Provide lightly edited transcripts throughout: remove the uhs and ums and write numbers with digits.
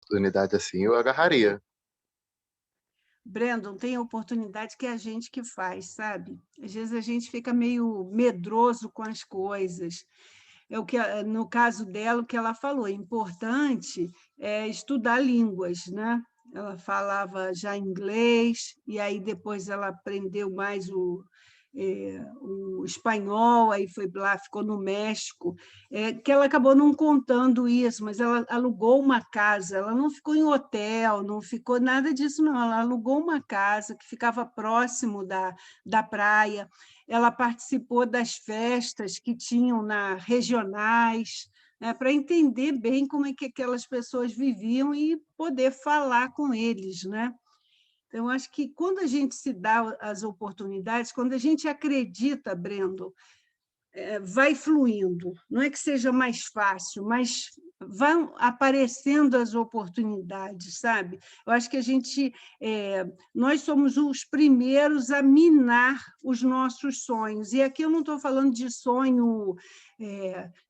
oportunidade assim, eu agarraria. Brandon, tem oportunidade que é a gente que faz, sabe? Às vezes a gente fica meio medroso com as coisas. É o que, no caso dela, o que ela falou, é importante estudar línguas, né? Ela falava já inglês, e aí depois ela aprendeu mais o espanhol, aí foi lá, ficou no México, que ela acabou não contando isso, mas ela alugou uma casa, ela não ficou em hotel, não ficou nada disso, não, ela alugou uma casa que ficava próximo da praia, ela participou das festas que tinham regionais, né, para entender bem como é que aquelas pessoas viviam e poder falar com eles, né? Então, acho que quando a gente se dá as oportunidades, quando a gente acredita, Brendo, vai fluindo. Não é que seja mais fácil, mas vão aparecendo as oportunidades, sabe? Eu acho que nós somos os primeiros a minar os nossos sonhos. E aqui eu não estou falando de sonho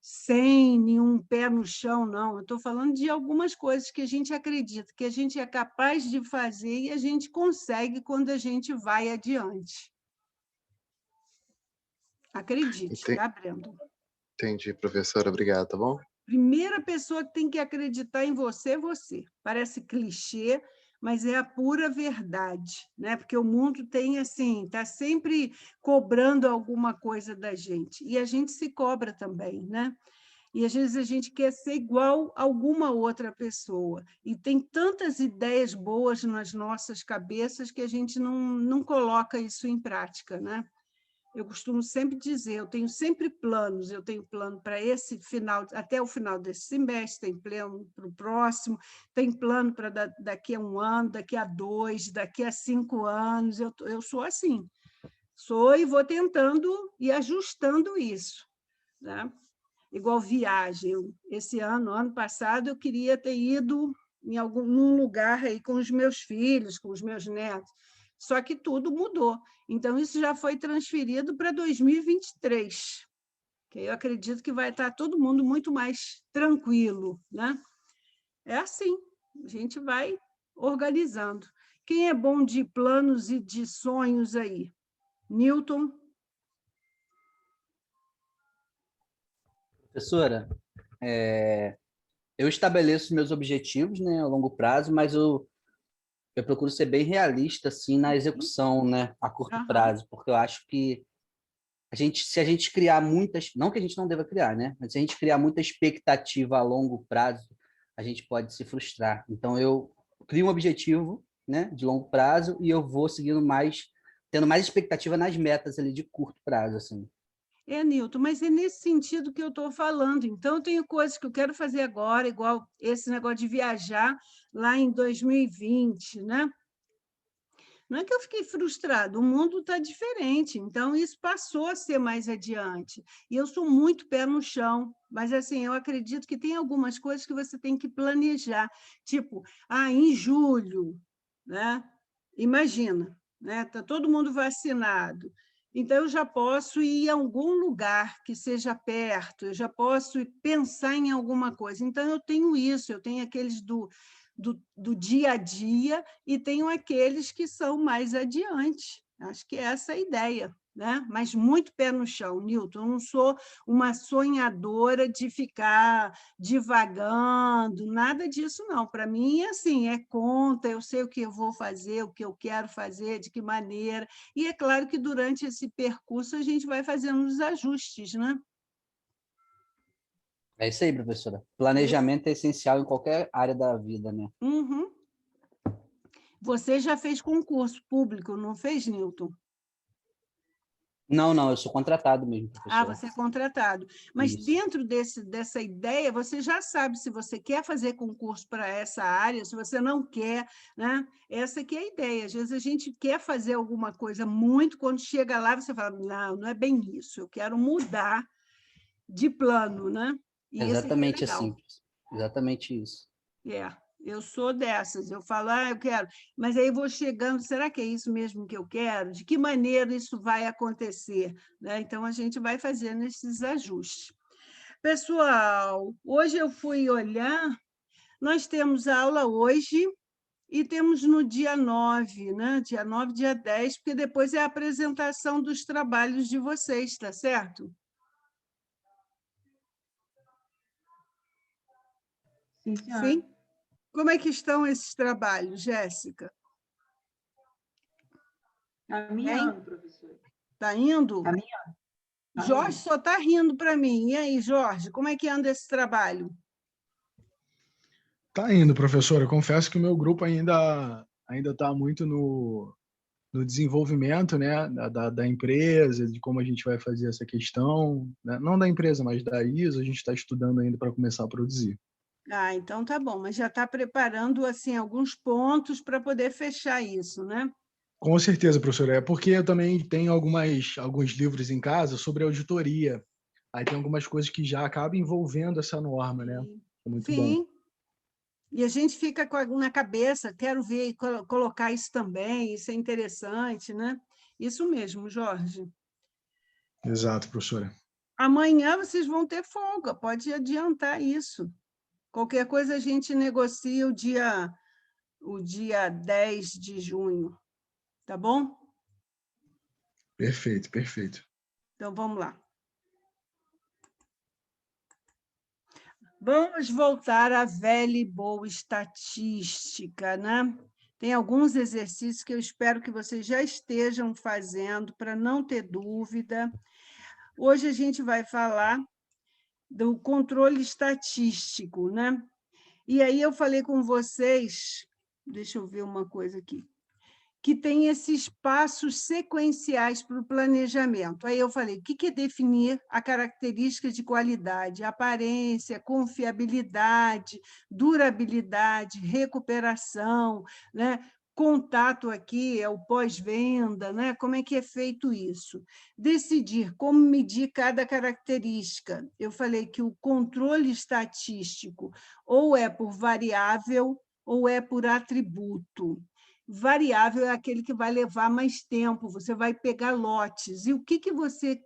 sem nenhum pé no chão, não. Eu estou falando de algumas coisas que a gente acredita, que a gente é capaz de fazer e a gente consegue quando a gente vai adiante. Acredite, Enten tá, Brendo? Entendi, professora, obrigado, tá bom? Primeira pessoa que tem que acreditar em você é você. Parece clichê, mas é a pura verdade, né? Porque o mundo tem assim, está sempre cobrando alguma coisa da gente. E a gente se cobra também, né? E às vezes a gente quer ser igual a alguma outra pessoa. E tem tantas ideias boas nas nossas cabeças que a gente não coloca isso em prática, né? Eu costumo sempre dizer, eu tenho sempre planos, eu tenho plano para esse final, até o final desse semestre, tem plano para o próximo, tem plano para daqui a um ano, daqui a dois, daqui a 5 anos, eu sou assim, sou e vou tentando e ajustando isso, né? Igual viagem, esse ano passado, eu queria ter ido num lugar aí com os meus filhos, com os meus netos, só que tudo mudou. Então, isso já foi transferido para 2023, que eu acredito que vai estar todo mundo muito mais tranquilo, né? É assim, a gente vai organizando. Quem é bom de planos e de sonhos aí? Newton? Professora, eu estabeleço meus objetivos, né, a longo prazo, mas eu procuro ser bem realista assim na execução, né, a curto Aham. prazo, porque eu acho que se a gente criar muitas, não que a gente não deva criar, né, mas se a gente criar muita expectativa a longo prazo, a gente pode se frustrar. Então eu crio um objetivo, né, de longo prazo e eu vou seguindo mais, tendo mais expectativa nas metas ali de curto prazo, assim. Nilton, mas é nesse sentido que eu estou falando. Então, eu tenho coisas que eu quero fazer agora, igual esse negócio de viajar lá em 2020, né? Não é que eu fiquei frustrado, o mundo está diferente, então isso passou a ser mais adiante. E eu sou muito pé no chão, mas assim, eu acredito que tem algumas coisas que você tem que planejar, tipo, em julho, né? Imagina, né? Está todo mundo vacinado. Então, eu já posso ir a algum lugar que seja perto, eu já posso pensar em alguma coisa. Então, eu tenho isso, eu tenho aqueles do dia a dia e tenho aqueles que são mais adiante. Acho que é essa a ideia, né? Mas muito pé no chão, Nilton. Eu não sou uma sonhadora de ficar divagando, nada disso, não. Para mim, assim, é conta, eu sei o que eu vou fazer, o que eu quero fazer, de que maneira. E é claro que durante esse percurso a gente vai fazendo os ajustes, né? É isso aí, professora. Esse, Planejamento é essencial em qualquer área da vida, né? uhum. Você já fez concurso público, não fez, Nilton? Não, não, eu sou contratado mesmo, professora. Você é contratado. Mas Isso. dentro dessa ideia, você já sabe se você quer fazer concurso para essa área, se você não quer, né? Essa que é a ideia. Às vezes a gente quer fazer alguma coisa muito, quando chega lá, você fala, não, não é bem isso, eu quero mudar de plano, né? E esse que é Exatamente legal. assim. Exatamente isso. É, eu sou dessas, eu falo, eu quero, mas aí vou chegando, será que é isso mesmo que eu quero? De que maneira isso vai acontecer? Né? Então, a gente vai fazendo esses ajustes. Pessoal, hoje eu fui olhar, Nós temos a aula hoje e temos no dia 9, né? Dia 9, dia 10, porque depois é a apresentação dos trabalhos de vocês, tá certo? Sim, senhora. Sim? Como é que estão esses trabalhos, Jéssica? Caminhando, professora. Está indo? Caminhando. Jorge só está rindo para mim. E aí, Jorge, como é que anda esse trabalho? Tá indo, professora. Eu confesso que o meu grupo ainda está muito no desenvolvimento, né, da empresa, de como a gente vai fazer essa questão, né? Não da empresa, mas da ISO, a gente está estudando ainda para começar a produzir. Ah, então tá bom, mas já está preparando assim alguns pontos para poder fechar isso, né? Com certeza, professora. É porque eu também tenho alguns livros em casa sobre auditoria. Aí tem algumas coisas que já acabam envolvendo essa norma, né? É muito bom. Sim. E a gente fica na cabeça, quero ver, colocar isso também, isso é interessante, né? Isso mesmo, Jorge. Exato, professora. Amanhã vocês vão ter folga, pode adiantar isso. Qualquer coisa a gente negocia o dia 10 de junho, tá bom? Perfeito, perfeito. Então, vamos lá. Vamos voltar à velha e boa estatística, né? Tem alguns exercícios que eu espero que vocês já estejam fazendo, para não ter dúvida. Hoje a gente vai falar do controle estatístico, né? E aí eu falei com vocês, deixa eu ver uma coisa aqui, que tem esses passos sequenciais para o planejamento. Aí eu falei, o que é definir a característica de qualidade? Aparência, confiabilidade, durabilidade, recuperação, né? Contato aqui é o pós-venda, né? Como é que é feito isso? Decidir como medir cada característica. Eu falei que o controle estatístico ou é por variável ou é por atributo. Variável é aquele que vai levar mais tempo, você vai pegar lotes. E o que você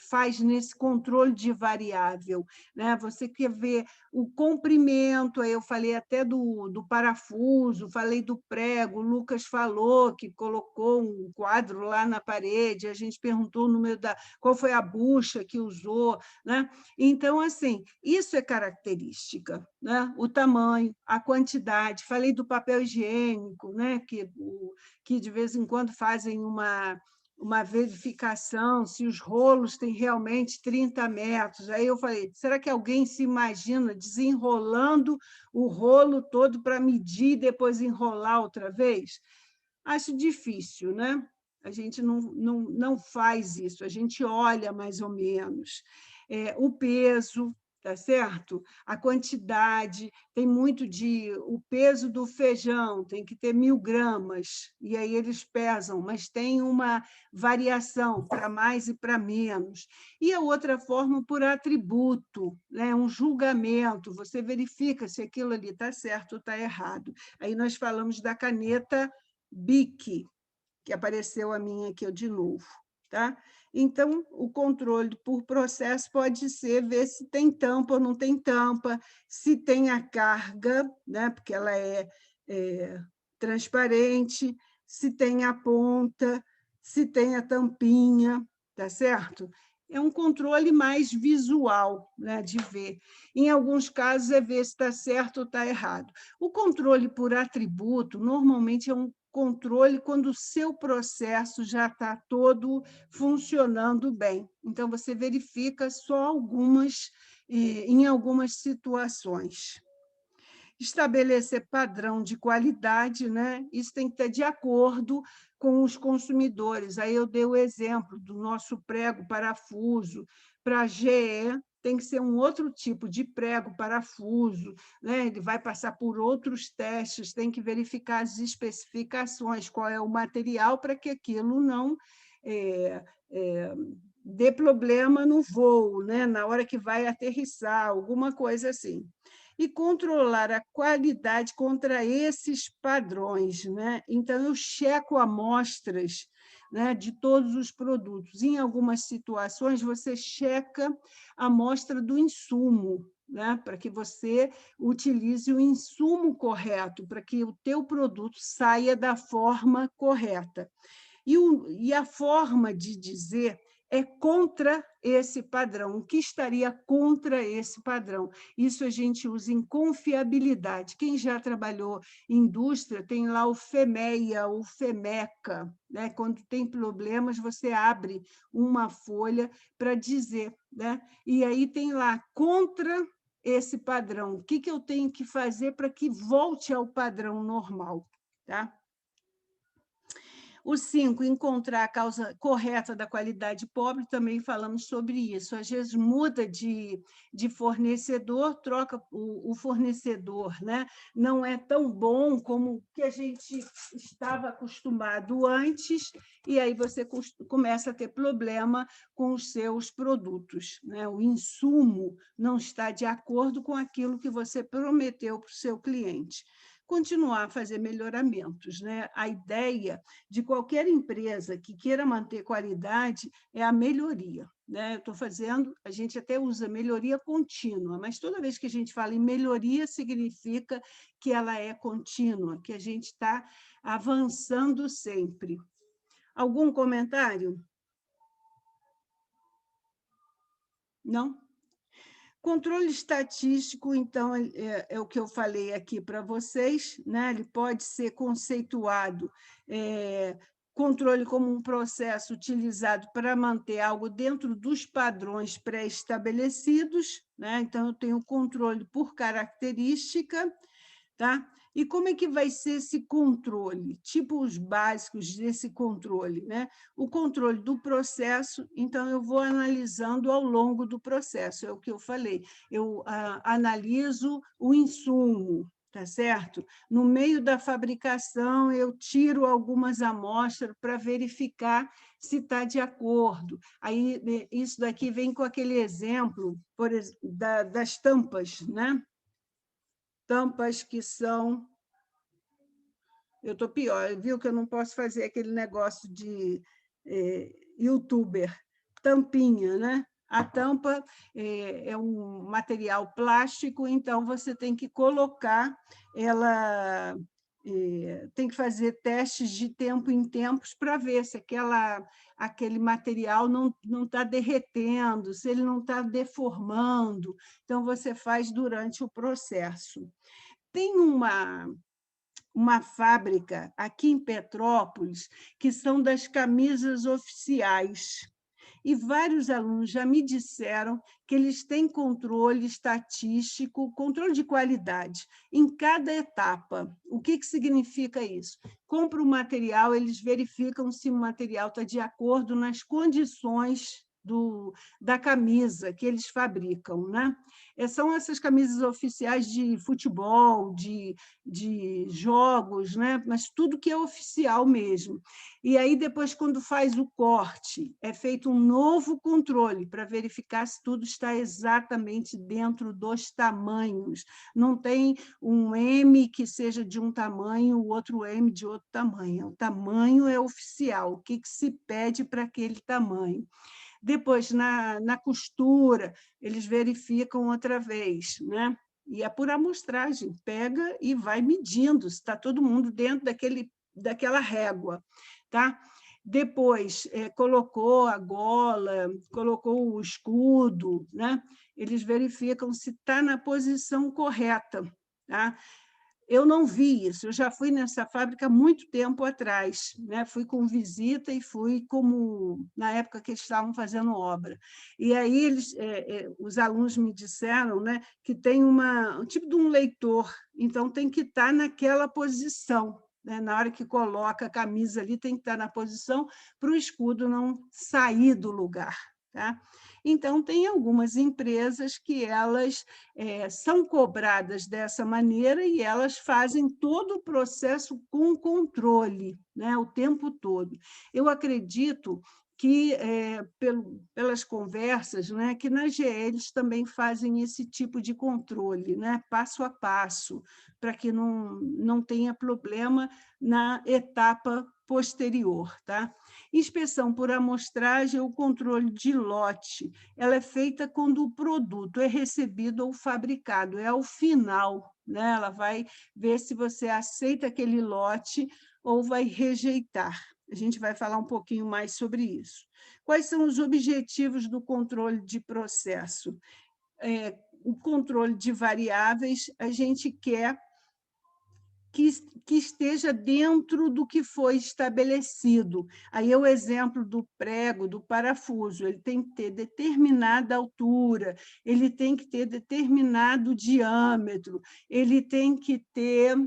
faz nesse controle de variável? Né? Você quer ver o comprimento, aí eu falei até do parafuso, falei do prego, o Lucas falou que colocou um quadro lá na parede, a gente perguntou o número qual foi a bucha que usou. Né? Então, assim, isso é característica. Né? O tamanho, a quantidade, falei do papel higiênico, né? que de vez em quando fazem uma verificação se os rolos têm realmente 30 metros. Aí eu falei, será que alguém se imagina desenrolando o rolo todo para medir e depois enrolar outra vez? Acho difícil, né? A gente não faz isso, a gente olha mais ou menos. O peso, tá certo? A quantidade, tem muito o peso do feijão, tem que ter 1.000 gramas, e aí eles pesam, mas tem uma variação para mais e para menos. E a outra forma, por atributo, né? Um julgamento, você verifica se aquilo ali está certo ou está errado. Aí nós falamos da caneta BIC, que apareceu a minha aqui de novo. Tá? Então, o controle por processo pode ser ver se tem tampa ou não tem tampa, se tem a carga, né? Porque ela é transparente, se tem a ponta, se tem a tampinha, tá certo? É um controle mais visual, né, de ver. Em alguns casos, é ver se está certo ou está errado. O controle por atributo, normalmente, é um controle quando o seu processo já está todo funcionando bem. Então, você verifica só em algumas situações. Estabelecer padrão de qualidade, né? Isso tem que estar de acordo com os consumidores. Aí eu dei o exemplo do nosso prego parafuso. Para a GE, tem que ser um outro tipo de prego parafuso, né? Ele vai passar por outros testes, tem que verificar as especificações, qual é o material para que aquilo não dê problema no voo, né? Na hora que vai aterrissar, alguma coisa assim. E controlar a qualidade contra esses padrões. Né? Então, eu checo amostras, né, de todos os produtos. Em algumas situações, você checa a amostra do insumo, né, para que você utilize o insumo correto, para que o teu produto saia da forma correta. E a forma de dizer é contra esse padrão. O que estaria contra esse padrão? Isso a gente usa em confiabilidade. Quem já trabalhou em indústria tem lá o FEMEA, o FEMECA, né? Quando tem problemas, você abre uma folha para dizer, né? E aí tem lá contra esse padrão. O que eu tenho que fazer para que volte ao padrão normal, tá? O 5, encontrar a causa correta da qualidade pobre, também falamos sobre isso. Às vezes muda de fornecedor, troca o fornecedor, né? Não é tão bom como o que a gente estava acostumado antes, e aí você começa a ter problema com os seus produtos, né? O insumo não está de acordo com aquilo que você prometeu para o seu cliente. Continuar a fazer melhoramentos, né? A ideia de qualquer empresa que queira manter qualidade é a melhoria, né? Eu estou fazendo, a gente até usa melhoria contínua, mas toda vez que a gente fala em melhoria, significa que ela é contínua, que a gente está avançando sempre. Algum comentário? Não? Controle estatístico, então, é o que eu falei aqui para vocês, né? Ele pode ser conceituado, controle como um processo utilizado para manter algo dentro dos padrões pré-estabelecidos, né? Então, eu tenho controle por característica, tá? E como é que vai ser esse controle? Tipos básicos desse controle, né? O controle do processo, então, eu vou analisando ao longo do processo, é o que eu falei. Eu analiso o insumo, tá certo? No meio da fabricação, eu tiro algumas amostras para verificar se está de acordo. Aí, isso daqui vem com aquele exemplo das tampas, né? Tampas que são... Eu estou pior, viu que eu não posso fazer aquele negócio de youtuber, tampinha, né? A tampa é um material plástico, então você tem que colocar ela... tem que fazer testes de tempo em tempos para ver se aquele material não está derretendo, se ele não está deformando. Então, você faz durante o processo. Tem uma fábrica aqui em Petrópolis que são das camisas oficiais. E vários alunos já me disseram que eles têm controle estatístico, controle de qualidade em cada etapa. O que significa isso? Compra o material, eles verificam se o material está de acordo nas condições da camisa que eles fabricam, né? São essas camisas oficiais de futebol, de jogos, né? Mas tudo que é oficial mesmo. E aí, depois, quando faz o corte, é feito um novo controle para verificar se tudo está exatamente dentro dos tamanhos. Não tem um M que seja de um tamanho, o outro M de outro tamanho. O tamanho é oficial, o que se pede para aquele tamanho. Depois, na costura, eles verificam outra vez, né? E é por amostragem, pega e vai medindo se está todo mundo dentro daquela régua, tá? Depois, colocou a gola, colocou o escudo, né? Eles verificam se está na posição correta, tá? Eu não vi isso, eu já fui nessa fábrica há muito tempo atrás, né? Fui com visita e fui na época que eles estavam fazendo obra. E aí os alunos me disseram, né, que tem um tipo de um leitor, então tem que estar naquela posição, né? Na hora que coloca a camisa ali, tem que estar na posição para o escudo não sair do lugar, tá? Então, tem algumas empresas que elas são cobradas dessa maneira e elas fazem todo o processo com controle, né, o tempo todo. Eu acredito que, pelas conversas, né, que na GE eles também fazem esse tipo de controle, né, passo a passo, para que não tenha problema na etapa posterior. Tá? Inspeção por amostragem ou controle de lote, ela é feita quando o produto é recebido ou fabricado, é ao final, né? Ela vai ver se você aceita aquele lote ou vai rejeitar. A gente vai falar um pouquinho mais sobre isso. Quais são os objetivos do controle de processo? O controle de variáveis, a gente quer que esteja dentro do que foi estabelecido. Aí é o exemplo do prego, do parafuso, ele tem que ter determinada altura, ele tem que ter determinado diâmetro, ele tem que ter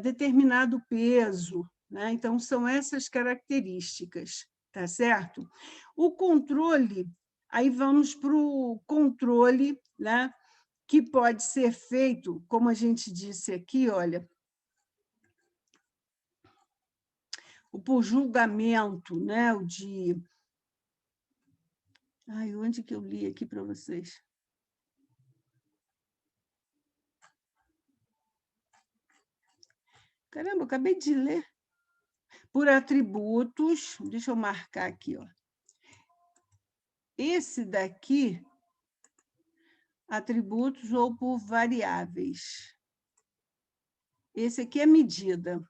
determinado peso, né? Então, são essas características, tá certo? O controle, aí vamos para o controle, né? Que pode ser feito, como a gente disse aqui, olha, por julgamento, né? O de... Ai, onde que eu li aqui para vocês? Caramba, eu acabei de ler. Por atributos, deixa eu marcar aqui, ó. Esse daqui, atributos ou por variáveis. Esse aqui é medida.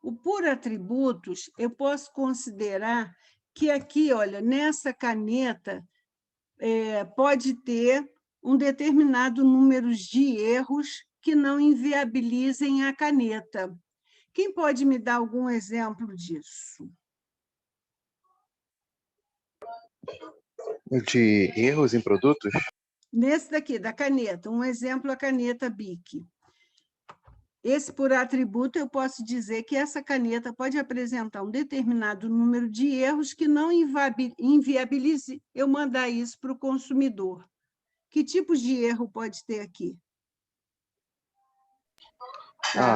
O por atributos, eu posso considerar que aqui, olha, nessa caneta, pode ter um determinado número de erros que não inviabilizem a caneta. Quem pode me dar algum exemplo disso? De erros em produtos? Nesse daqui, da caneta, um exemplo, a caneta Bic. Esse por atributo, eu posso dizer que essa caneta pode apresentar um determinado número de erros que não inviabilize eu mandar isso para o consumidor. Que tipos de erro pode ter aqui?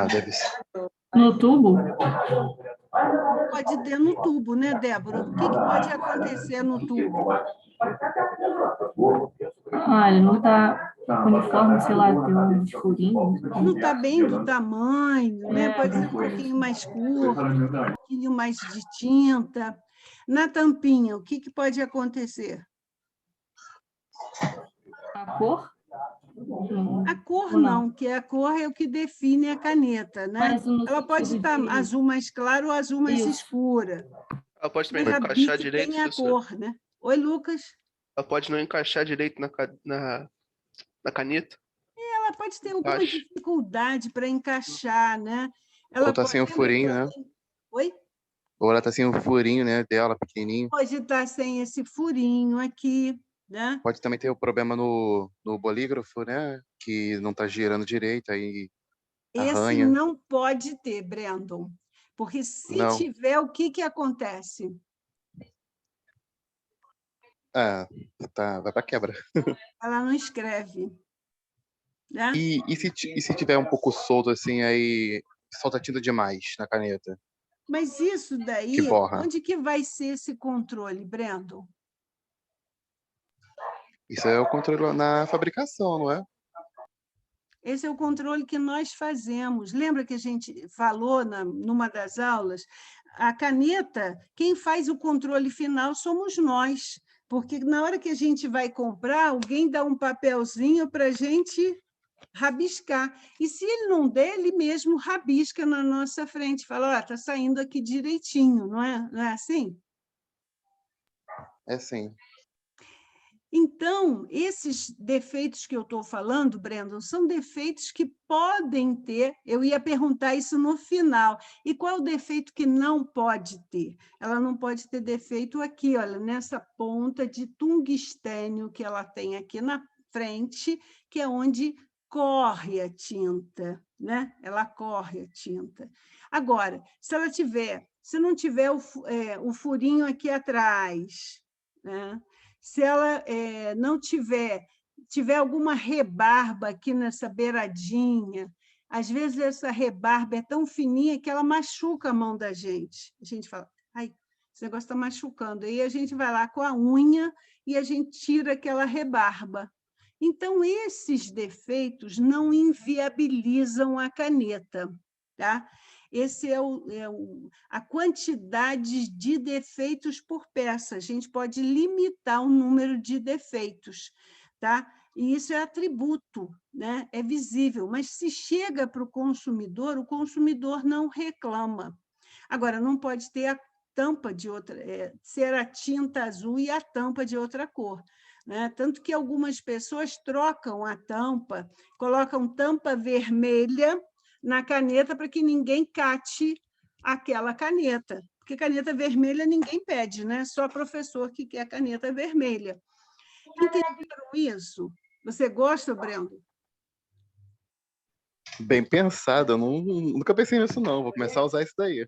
Deve ser. No tubo? Pode ter no tubo, né, Débora? O que pode acontecer no tubo? Olha, não está uniforme, sei lá, tem uns furinhos. Não está bem do tamanho, né? Pode ser um coisa. pouquinho mais curto, um pouquinho mais de tinta. Na tampinha, o que pode acontecer? A cor? A cor Ou não, que a cor é o que define a caneta, né? Mas no Ela pode sentido estar de- azul mais claro ou azul mais Isso. escura. Ela pode também Mas não a encaixar Bic direito, tem a professor. cor, né? Oi, Lucas. Ela pode não encaixar direito na caneta. Ela pode ter alguma Encaixe. dificuldade para encaixar, né? Ela Ou tá sem o lembra furinho, que né? Oi? Ou ela tá sem o furinho, né, dela, pequenininho. Pode estar sem esse furinho aqui, né? Pode também ter o problema no bolígrafo, né? Que não tá girando direito, aí Esse arranha. não pode ter, Brandon, porque se Não. tiver, o que acontece? Vai pra quebra. Ela não escreve, né? E se tiver um pouco solto assim, aí solta tinta demais na caneta? Mas isso daí, Que borra. onde que vai ser esse controle, Brandon? Isso é o controle na fabricação, não é? Esse é o controle que nós fazemos. Lembra que a gente falou numa das aulas? A caneta, quem faz o controle final somos nós, porque na hora que a gente vai comprar, alguém dá um papelzinho para a gente rabiscar. E se ele não der, ele mesmo rabisca na nossa frente, fala, está saindo aqui direitinho, não é assim? É sim. Então, esses defeitos que eu estou falando, Brandon, são defeitos que podem ter, eu ia perguntar isso no final, e qual é o defeito que não pode ter? Ela não pode ter defeito aqui, olha, nessa ponta de tungstênio que ela tem aqui na frente, que é onde corre a tinta, né? Ela corre a tinta. Agora, se não tiver o furinho aqui atrás, né? Se ela não tiver alguma rebarba aqui nessa beiradinha, às vezes essa rebarba é tão fininha que ela machuca a mão da gente. A gente fala, ai, esse negócio está machucando. Aí a gente vai lá com a unha e a gente tira aquela rebarba. Então, esses defeitos não inviabilizam a caneta, tá? Esse a quantidade de defeitos por peça. A gente pode limitar o número de defeitos, tá? E isso é atributo, né? É visível, mas se chega para o consumidor não reclama. Agora, não pode ter a tampa de outra, ser a tinta azul e a tampa de outra cor. Né? Tanto que algumas pessoas trocam a tampa, colocam tampa vermelha na caneta para que ninguém cate aquela caneta, porque caneta vermelha ninguém pede, né? Só professor que quer caneta vermelha. Entenderam isso? Você gosta, Brendo? Bem pensado, eu nunca pensei nisso, não. Vou começar a usar isso daí.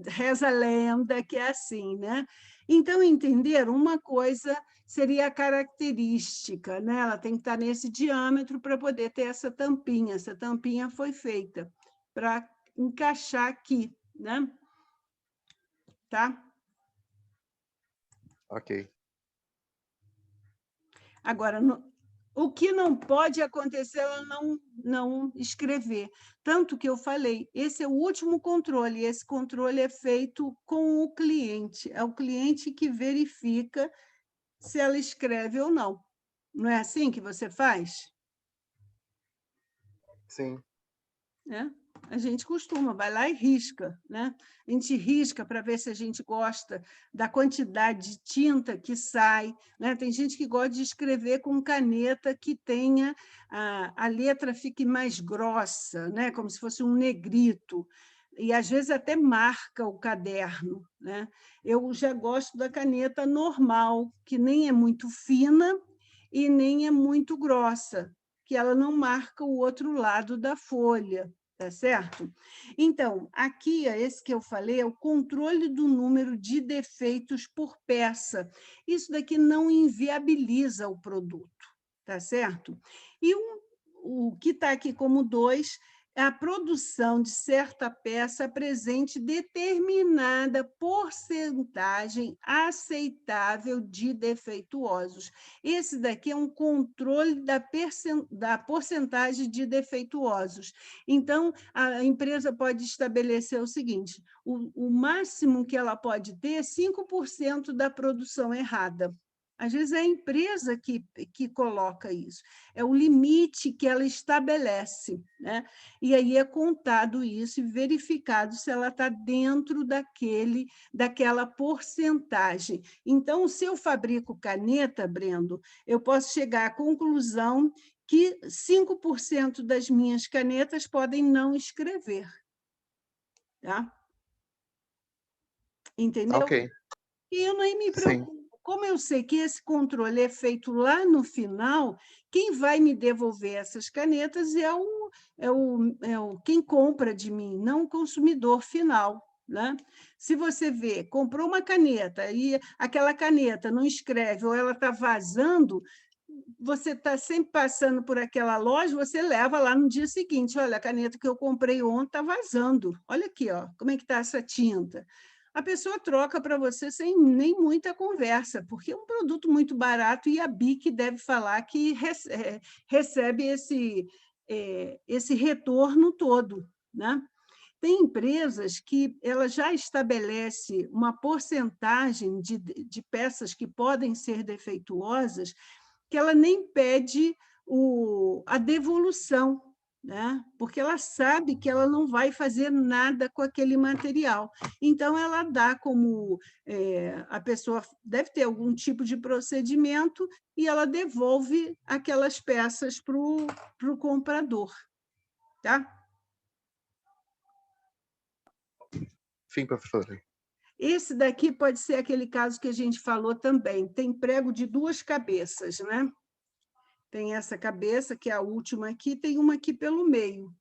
Reza a lenda que é assim, né? Então, entenderam? Uma coisa seria a característica, né? Ela tem que estar nesse diâmetro para poder ter essa tampinha. Essa tampinha foi feita para encaixar aqui, né? Tá? Ok. Agora, o que não pode acontecer é ela não escrever. Tanto que eu falei, esse é o último controle, esse controle é feito com o cliente. É o cliente que verifica se ela escreve ou não. Não é assim que você faz? Sim. Né? A gente costuma, vai lá e risca, né? A gente risca para ver se a gente gosta da quantidade de tinta que sai, né? Tem gente que gosta de escrever com caneta que tenha a letra fique mais grossa, né? Como se fosse um negrito, e às vezes até marca o caderno, né? Eu já gosto da caneta normal, que nem é muito fina e nem é muito grossa, que ela não marca o outro lado da folha, tá certo? Então, aqui, esse que eu falei, é o controle do número de defeitos por peça. Isso daqui não inviabiliza o produto, tá certo? E o que está aqui como 2 é a produção de certa peça apresente determinada porcentagem aceitável de defeituosos. Esse daqui é um controle da porcentagem de defeituosos. Então, a empresa pode estabelecer o seguinte: o máximo que ela pode ter é 5% da produção errada. Às vezes é a empresa que coloca isso, é o limite que ela estabelece, né? E aí é contado isso e verificado se ela está dentro daquela porcentagem. Então, se eu fabrico caneta, Brendo, eu posso chegar à conclusão que 5% das minhas canetas podem não escrever. Tá? Entendeu? Ok. E eu nem me Sim. preocupo. Como eu sei que esse controle é feito lá no final, quem vai me devolver essas canetas quem compra de mim, não o consumidor final. Né? Se você vê, comprou uma caneta e aquela caneta não escreve ou ela está vazando, você está sempre passando por aquela loja, você leva lá no dia seguinte, olha, a caneta que eu comprei ontem está vazando. Olha aqui, ó, como é que está essa tinta. A pessoa troca para você sem nem muita conversa, porque é um produto muito barato e a BIC deve falar que recebe esse retorno todo. Né? Tem empresas que ela já estabelece uma porcentagem de peças que podem ser defeituosas, que ela nem pede a devolução, né? Porque ela sabe que ela não vai fazer nada com aquele material. Então, ela dá como a pessoa deve ter algum tipo de procedimento e ela devolve aquelas peças para o comprador. Tá? Sim, professora. Esse daqui pode ser aquele caso que a gente falou também. Tem prego de 2 cabeças, né? Tem essa cabeça, que é a última aqui, tem uma aqui pelo meio,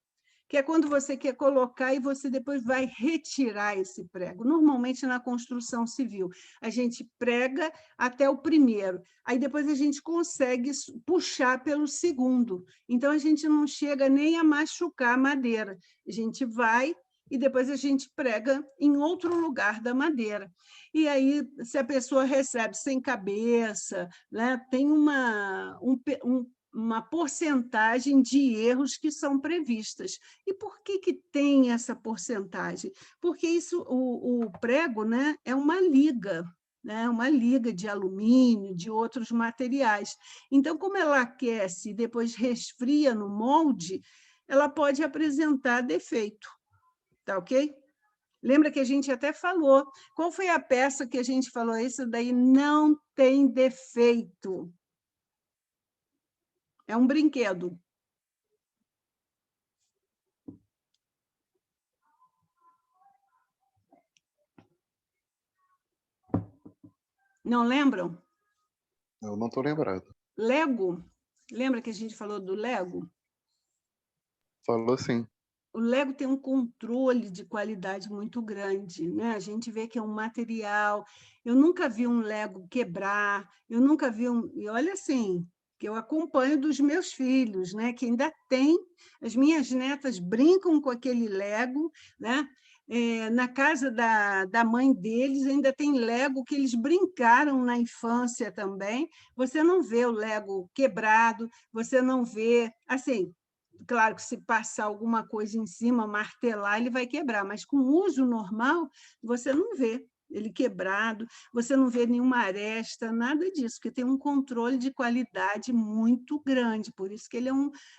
que é quando você quer colocar e você depois vai retirar esse prego. Normalmente, na construção civil, a gente prega até o primeiro, aí depois a gente consegue puxar pelo segundo. Então, a gente não chega nem a machucar a madeira. A gente vai e depois a gente prega em outro lugar da madeira. E aí, se a pessoa recebe sem cabeça, né, tem uma porcentagem de erros que são previstas. E por que tem essa porcentagem? Porque isso, o prego, né, é uma liga, né, uma liga de alumínio, de outros materiais. Então, como ela aquece e depois resfria no molde, ela pode apresentar defeito. Tá ok? Lembra que a gente até falou. Qual foi a peça que a gente falou? Isso daí não tem defeito. É um brinquedo. Não lembram? Eu não estou lembrado. Lego. Lembra que a gente falou do Lego? Falou sim. O Lego tem um controle de qualidade muito grande, né? A gente vê que é um material. Eu nunca vi um Lego quebrar, eu nunca vi um. E olha assim, que eu acompanho dos meus filhos, né? Que ainda tem. As minhas netas brincam com aquele Lego, né? Na casa da mãe deles ainda tem Lego que eles brincaram na infância também. Você não vê o Lego quebrado, você não vê. Assim, claro que se passar alguma coisa em cima, martelar, ele vai quebrar, mas com uso normal, você não vê ele quebrado, você não vê nenhuma aresta, nada disso, porque tem um controle de qualidade muito grande, por isso que ele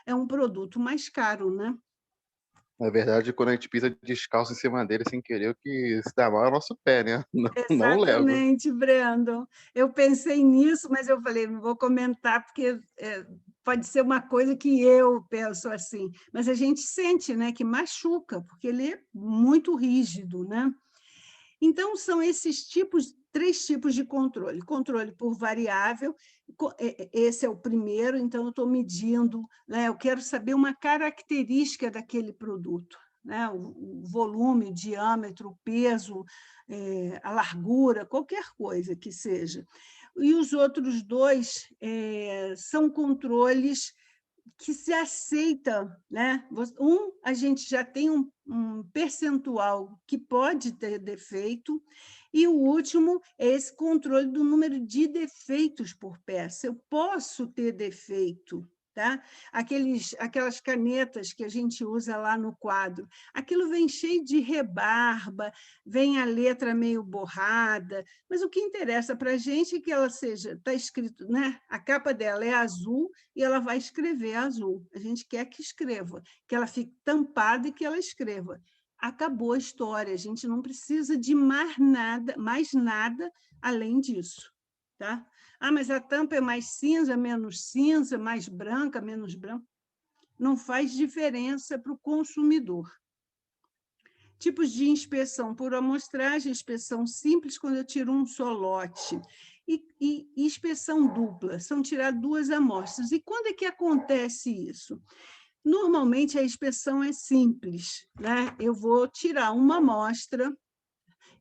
é um produto mais caro, né? Na verdade, quando a gente pisa descalço em cima dele sem querer, o que se dá mal é o nosso pé, né? Não o Lego. Exatamente, Brandon. Eu pensei nisso, mas eu falei, não vou comentar, porque pode ser uma coisa que eu penso assim. Mas a gente sente, né, que machuca, porque ele é muito rígido, né? Então, são esses três tipos de controle. Controle por variável, esse é o primeiro, então eu estou medindo, né, eu quero saber uma característica daquele produto, né, o volume, o diâmetro, o peso, a largura, qualquer coisa que seja. E os outros dois são controles que se aceita, né? A gente já tem um percentual que pode ter defeito, e o último é esse controle do número de defeitos por peça. Eu posso ter defeito, tá? Aquelas canetas que a gente usa lá no quadro, aquilo vem cheio de rebarba, vem a letra meio borrada, mas o que interessa para a gente é que ela seja, está escrito, né? A capa dela é azul e ela vai escrever azul. A gente quer que escreva, que ela fique tampada e que ela escreva. Acabou a história, a gente não precisa de mais nada além disso. Tá? Ah, mas a tampa é mais cinza, menos cinza, mais branca, menos branca. Não faz diferença para o consumidor. Tipos de inspeção por amostragem, inspeção simples, quando eu tiro um só lote. E inspeção dupla, são tirar 2 amostras. E quando é que acontece isso? Normalmente, a inspeção é simples, né? Eu vou tirar uma amostra,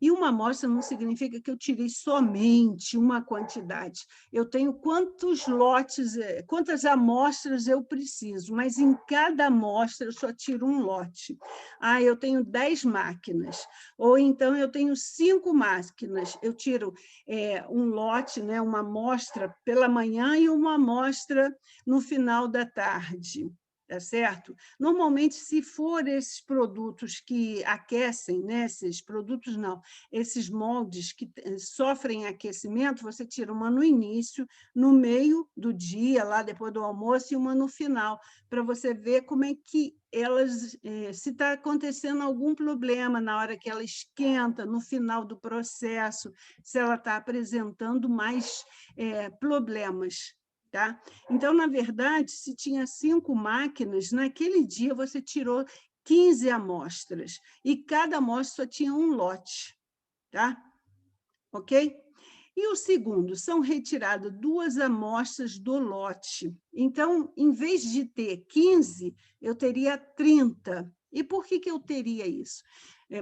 e uma amostra não significa que eu tirei somente uma quantidade. Eu tenho quantos lotes, quantas amostras eu preciso, mas em cada amostra eu só tiro um lote. Ah, eu tenho 10 máquinas, ou então eu tenho 5 máquinas, eu tiro um lote, né, uma amostra pela manhã e uma amostra no final da tarde. Tá certo? Normalmente, se for esses produtos que aquecem, né? Esses produtos não, esses moldes que sofrem aquecimento, você tira uma no início, no meio do dia, lá depois do almoço, e uma no final, para você ver como é que elas, se está acontecendo algum problema na hora que ela esquenta, no final do processo, se ela está apresentando mais problemas. Tá? Então, na verdade, se tinha 5 máquinas, naquele dia você tirou 15 amostras, e cada amostra só tinha um lote. Tá? Ok? E o segundo, são retiradas 2 amostras do lote. Então, em vez de ter 15, eu teria 30. E por que eu teria isso?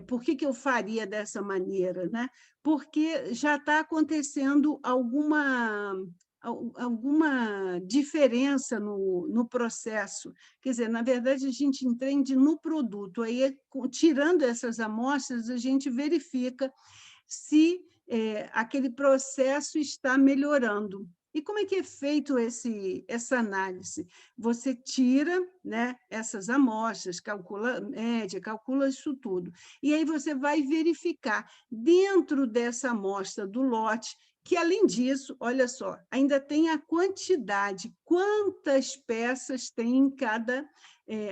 Por que eu faria dessa maneira? Né? Porque já está acontecendo alguma alguma diferença no processo. Quer dizer, na verdade, a gente entende no produto. Aí, tirando essas amostras, a gente verifica se aquele processo está melhorando. E como é que é feito essa análise? Você tira, né, essas amostras, calcula média, calcula isso tudo. E aí você vai verificar dentro dessa amostra do lote, que, além disso, olha só, ainda tem a quantidade, quantas peças tem em cada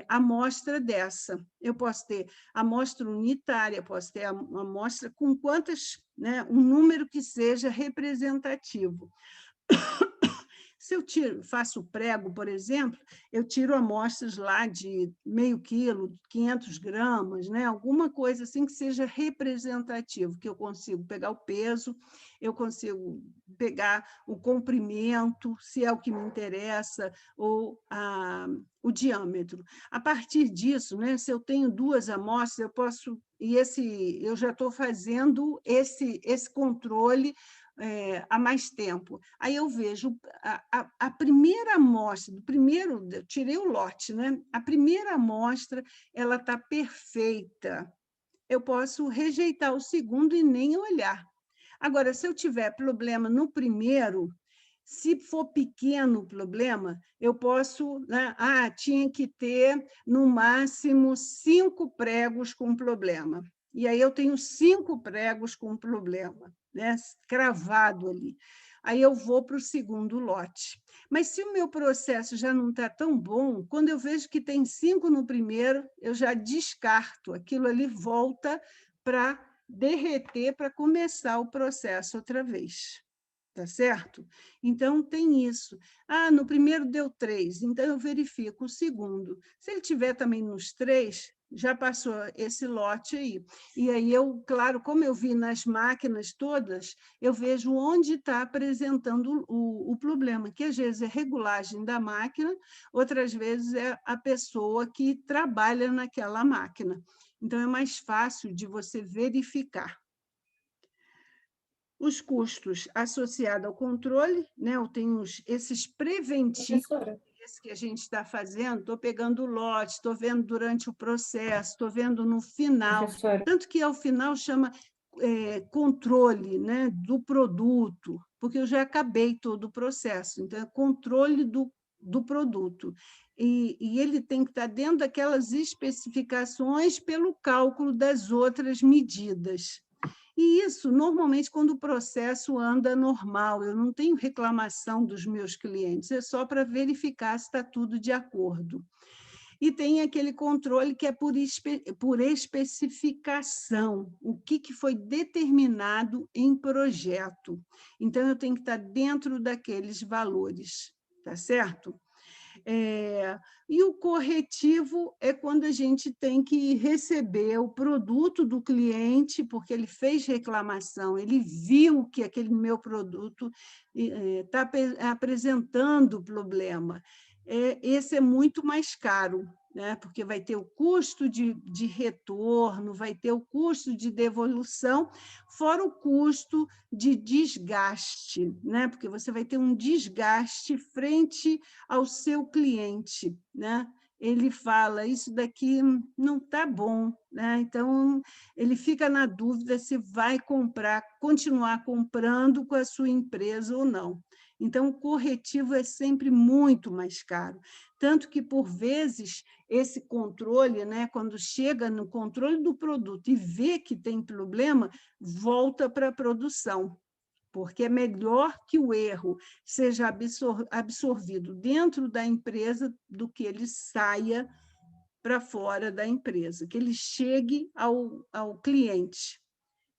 amostra dessa. Eu posso ter amostra unitária, posso ter uma amostra com quantas, né, um número que seja representativo. Se eu faço prego, por exemplo, eu tiro amostras lá de meio quilo, 500 gramas, né? Alguma coisa assim que seja representativo, que eu consigo pegar o peso, eu consigo pegar o comprimento, se é o que me interessa, ou o diâmetro. A partir disso, né, se eu tenho 2 amostras, eu posso... eu já estou fazendo esse controle há mais tempo. Aí eu vejo a primeira amostra, eu tirei o lote, né? A primeira amostra ela está perfeita. Eu posso rejeitar o segundo e nem olhar. Agora, se eu tiver problema no primeiro, se for pequeno o problema, eu posso... né? Tinha que ter, no máximo, 5 pregos com problema. E aí eu tenho 5 pregos com problema, né? Cravado ali. Aí eu vou para o segundo lote. Mas se o meu processo já não está tão bom, quando eu vejo que tem 5 no primeiro, eu já descarto. Aquilo ali volta para derreter, para começar o processo outra vez. Tá certo? Então, tem isso. No primeiro deu 3, então eu verifico o segundo. Se ele tiver também nos 3, já passou esse lote aí. E aí eu, claro, como eu vi nas máquinas todas, eu vejo onde está apresentando o problema, que às vezes é regulagem da máquina, outras vezes é a pessoa que trabalha naquela máquina. Então, é mais fácil de você verificar. Os custos associados ao controle, né? Eu tenho esses preventivos que a gente está fazendo, estou pegando o lote, estou vendo durante o processo, estou vendo no final, tanto que ao final chama controle, né, do produto, porque eu já acabei todo o processo, então é controle do produto. E ele tem que estar dentro daquelas especificações pelo cálculo das outras medidas. E isso, normalmente, quando o processo anda normal, eu não tenho reclamação dos meus clientes, é só para verificar se está tudo de acordo. E tem aquele controle que é por especificação, o que foi determinado em projeto. Então, eu tenho que estar dentro daqueles valores, tá certo? E o corretivo é quando a gente tem que receber o produto do cliente, porque ele fez reclamação, ele viu que aquele meu produto está apresentando problema. Esse é muito mais caro, né? Porque vai ter o custo de retorno, vai ter o custo de devolução, fora o custo de desgaste, né? Porque você vai ter um desgaste frente ao seu cliente, né? Ele fala, isso daqui não está bom, né? Então, ele fica na dúvida se vai continuar comprando com a sua empresa ou não. Então, o corretivo é sempre muito mais caro. Tanto que, por vezes, esse controle, né, quando chega no controle do produto e vê que tem problema, volta para a produção, porque é melhor que o erro seja absorvido dentro da empresa do que ele saia para fora da empresa, que ele chegue ao cliente.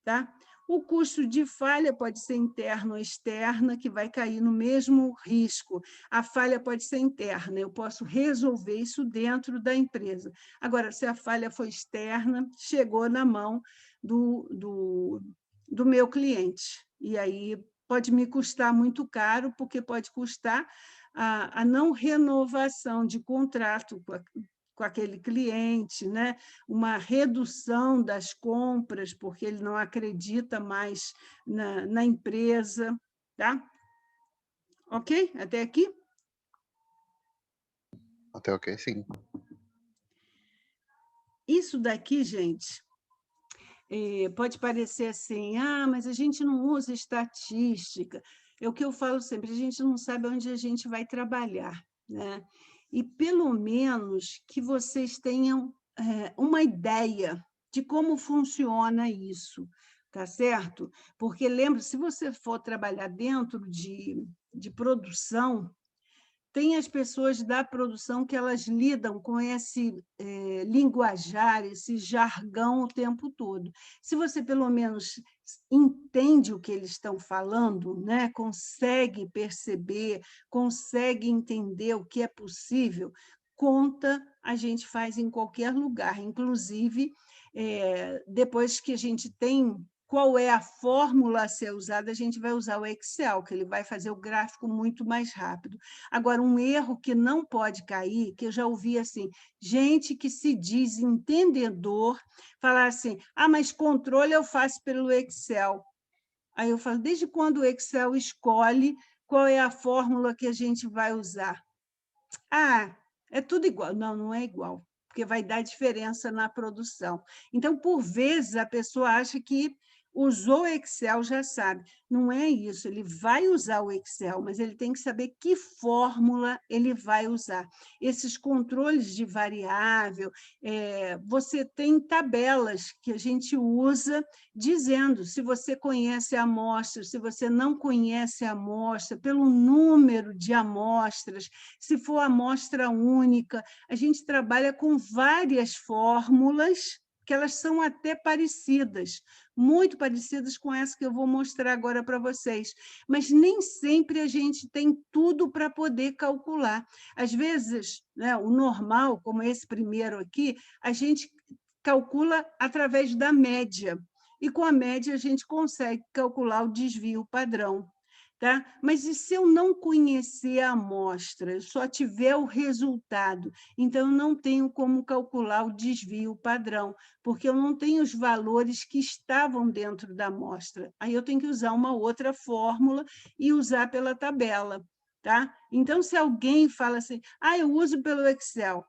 Tá? O custo de falha pode ser interno ou externa, que vai cair no mesmo risco. A falha pode ser interna, eu posso resolver isso dentro da empresa. Agora, se a falha for externa, chegou na mão do meu cliente. E aí pode me custar muito caro, porque pode custar a não renovação de contrato com aquele cliente, né? Uma redução das compras, porque ele não acredita mais na empresa. Tá? Ok? Até aqui? Até ok, sim. Isso daqui, gente, pode parecer assim, mas a gente não usa estatística. É o que eu falo sempre, a gente não sabe onde a gente vai trabalhar, né? E pelo menos que vocês tenham uma ideia de como funciona isso, tá certo? Porque lembra, se você for trabalhar dentro de produção, tem as pessoas da produção que elas lidam com esse linguajar, esse jargão o tempo todo. Se você, pelo menos, entende o que eles estão falando, né? Consegue perceber, consegue entender o que é possível, conta a gente faz em qualquer lugar, inclusive depois que a gente tem qual é a fórmula a ser usada, a gente vai usar o Excel, que ele vai fazer o gráfico muito mais rápido. Agora, um erro que não pode cair, que eu já ouvi assim, gente que se diz entendedor, falar assim, mas controle eu faço pelo Excel. Aí eu falo, desde quando o Excel escolhe qual é a fórmula que a gente vai usar? É tudo igual. Não, não é igual, porque vai dar diferença na produção. Então, por vezes, a pessoa acha que usou o Excel, já sabe. Não é isso, ele vai usar o Excel, mas ele tem que saber que fórmula ele vai usar. Esses controles de variável, você tem tabelas que a gente usa dizendo se você conhece a amostra, se você não conhece a amostra, pelo número de amostras, se for amostra única, a gente trabalha com várias fórmulas que elas são até parecidas, muito parecidas com essa que eu vou mostrar agora para vocês, mas nem sempre a gente tem tudo para poder calcular. Às vezes, né, o normal, como esse primeiro aqui, a gente calcula através da média, e com a média a gente consegue calcular o desvio padrão. Tá? Mas e se eu não conhecer a amostra, eu só tiver o resultado, então eu não tenho como calcular o desvio padrão, porque eu não tenho os valores que estavam dentro da amostra. Aí eu tenho que usar uma outra fórmula e usar pela tabela. Tá? Então, se alguém fala assim, eu uso pelo Excel,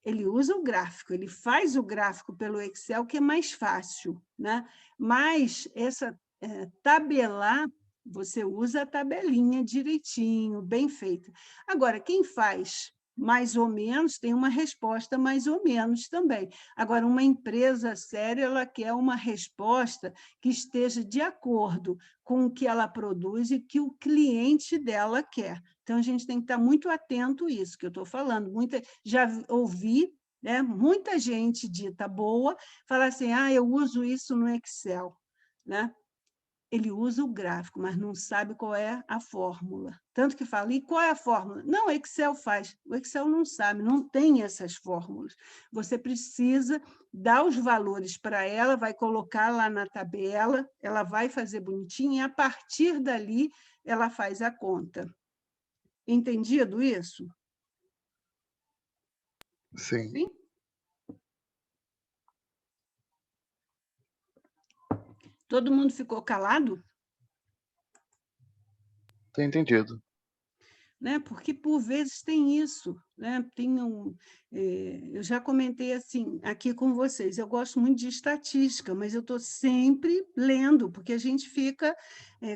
ele usa o gráfico, ele faz o gráfico pelo Excel, que é mais fácil, né? Mas essa tabelar, você usa a tabelinha direitinho, bem feita. Agora, quem faz mais ou menos, tem uma resposta mais ou menos também. Agora, uma empresa séria, ela quer uma resposta que esteja de acordo com o que ela produz e que o cliente dela quer. Então, a gente tem que estar muito atento a isso que eu estou falando. Já ouvi, né, muita gente dita boa falar assim, eu uso isso no Excel. Né? Ele usa o gráfico, mas não sabe qual é a fórmula. Tanto que fala, e qual é a fórmula? Não, o Excel faz. O Excel não sabe, não tem essas fórmulas. Você precisa dar os valores para ela, vai colocar lá na tabela, ela vai fazer bonitinho, e a partir dali ela faz a conta. Entendido isso? Sim. Sim? Todo mundo ficou calado? Tô entendido. Né? Porque, por vezes, tem isso. Né? Eu já comentei assim aqui com vocês, eu gosto muito de estatística, mas eu estou sempre lendo, porque a gente fica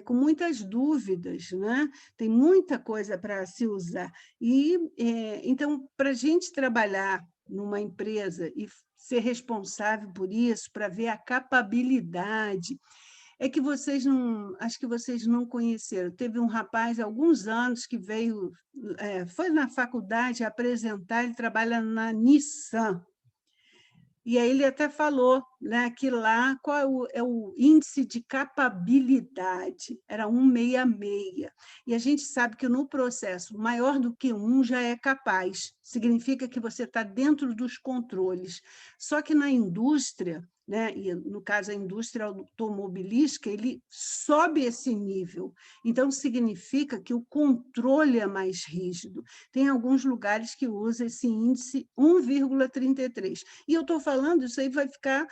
com muitas dúvidas, né? Tem muita coisa para se usar. Então, para a gente trabalhar numa empresa e ser responsável por isso, para ver a capabilidade, que vocês não, acho que vocês não conheceram. Teve um rapaz há alguns anos que veio, foi na faculdade apresentar, ele trabalha na Nissan. E aí ele até falou, né, que lá qual é o índice de capabilidade, era 166. E a gente sabe que no processo, maior do que 1 já é capaz. significa que você está dentro dos controles. Só que na indústria, né, e no caso a indústria automobilística, ele sobe esse nível. Então, significa que o controle é mais rígido. Tem alguns lugares que usam esse índice 1,33. E eu estou falando, isso aí vai ficar...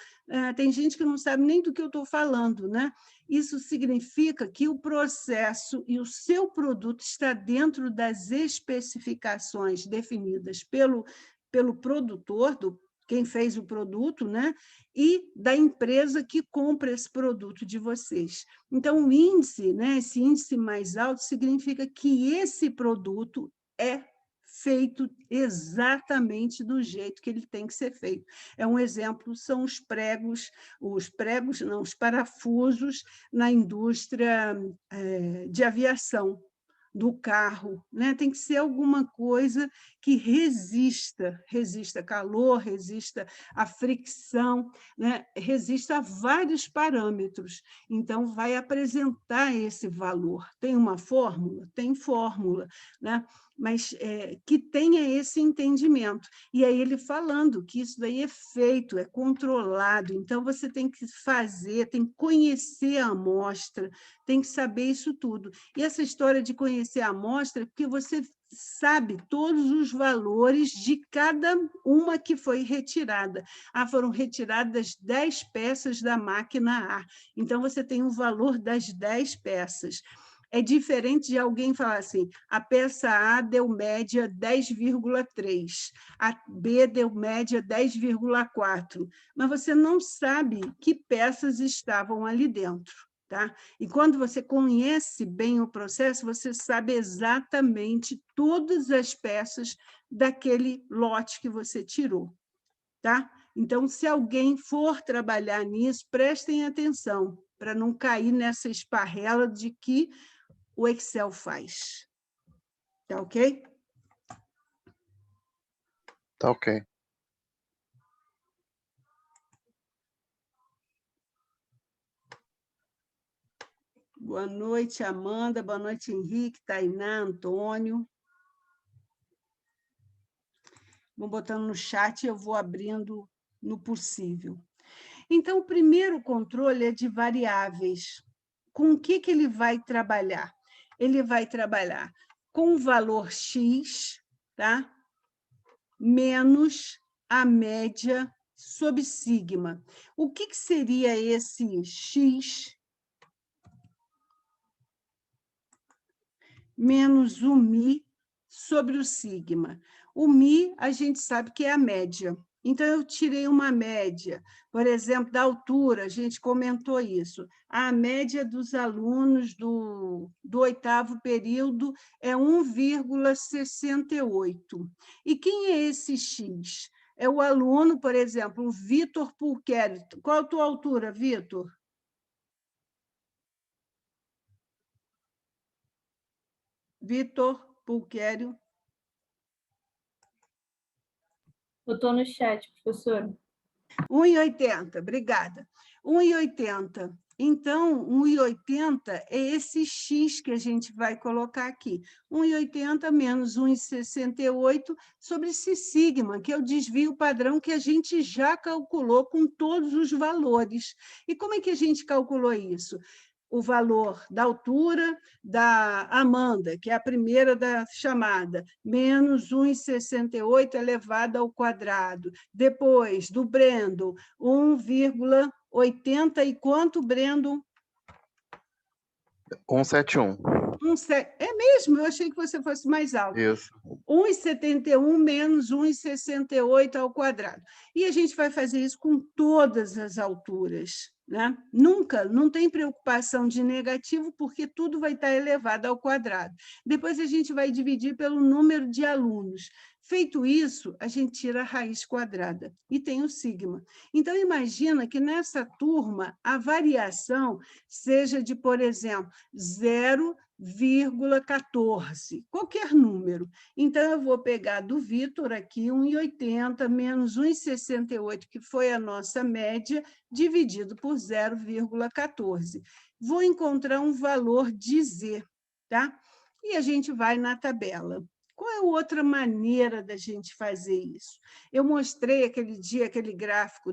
tem gente que não sabe nem do que eu estou falando, né? Isso significa que o processo e o seu produto está dentro das especificações definidas pelo produtor, quem fez o produto, né? E da empresa que compra esse produto de vocês. Então, o índice, né? Esse índice mais alto significa que esse produto é feito exatamente do jeito que ele tem que ser feito. Um exemplo são os parafusos na indústria de aviação, do carro, né? Tem que ser alguma coisa que resista calor, resista à fricção, né? Resista a vários parâmetros. Então, vai apresentar esse valor. Tem uma fórmula? Tem fórmula, né? Mas que tenha esse entendimento. E aí ele falando que isso daí é feito, é controlado, então você tem que fazer, tem que conhecer a amostra, tem que saber isso tudo. E essa história de conhecer a amostra é porque você sabe todos os valores de cada uma que foi retirada. Foram retiradas 10 peças da máquina A, então você tem o valor das 10 peças. É diferente de alguém falar assim, a peça A deu média 10,3, a B deu média 10,4, mas você não sabe que peças estavam ali dentro. Tá? E quando você conhece bem o processo, você sabe exatamente todas as peças daquele lote que você tirou. Tá? Então, se alguém for trabalhar nisso, prestem atenção, para não cair nessa esparrela de que o Excel faz. Tá ok? Tá ok. Boa noite, Amanda. Boa noite, Henrique, Tainá, Antônio. Vou botando no chat e eu vou abrindo no possível. Então, o primeiro controle é de variáveis. Com o que ele vai trabalhar? Ele vai trabalhar com o valor X, tá? Menos a média sobre sigma. O que seria esse X menos o Mi sobre o sigma? O Mi, a gente sabe que é a média. Então, eu tirei uma média, por exemplo, da altura, a gente comentou isso. A média dos alunos do 8º período é 1,68. E quem é esse X? É o aluno, por exemplo, o Vitor Pulqueri. Qual a tua altura, Vitor? Vitor Pulqueri. Eu estou no chat, professora. 1,80, obrigada. 1,80. Então, 1,80 é esse X que a gente vai colocar aqui. 1,80 menos 1,68 sobre esse sigma, que é o desvio padrão que a gente já calculou com todos os valores. E como é que a gente calculou isso? O valor da altura da Amanda, que é a primeira da chamada, menos 1,68 elevado ao quadrado. Depois, do Brandon, 1,80 e quanto, Brandon? 171. É mesmo? Eu achei que você fosse mais alto. Isso. 1,71 menos 1,68 ao quadrado. E a gente vai fazer isso com todas as alturas. Né? Nunca, não tem preocupação de negativo, porque tudo vai estar elevado ao quadrado. Depois a gente vai dividir pelo número de alunos. Feito isso, a gente tira a raiz quadrada e tem o sigma. Então, imagina que nessa turma a variação seja de, por exemplo, 0,14, qualquer número. Então, eu vou pegar do Vitor aqui 1,80 menos 1,68, que foi a nossa média, dividido por 0,14. Vou encontrar um valor de Z, tá? E a gente vai na tabela. Qual é outra maneira da gente fazer isso? Eu mostrei aquele dia, aquele gráfico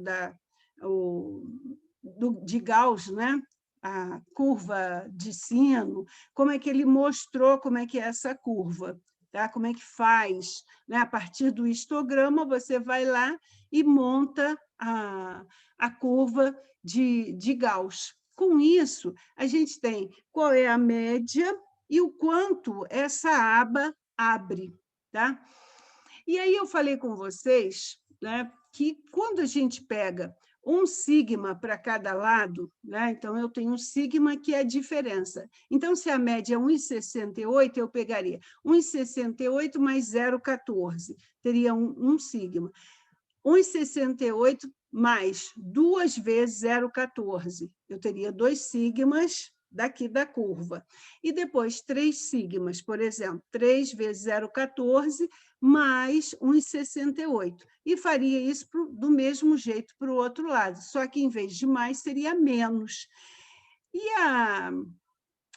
de Gauss, né? A curva de sino, como é que ele mostrou como é que é essa curva, tá? Como é que faz, né? A partir do histograma, você vai lá e monta a curva de Gauss. Com isso, a gente tem qual é a média e o quanto essa aba abre, tá? E aí eu falei com vocês, né, que quando a gente pega um sigma para cada lado, né, então eu tenho um sigma que é a diferença. Então, se a média é 1,68, eu pegaria 1,68 mais 0,14, teria um sigma. 1,68 mais 2 vezes 0,14, eu teria 2 sigmas daqui da curva. E depois 3 sigmas, por exemplo, 3 vezes 0,14 mais 1,68. E faria isso do mesmo jeito para o outro lado, só que em vez de mais seria menos. E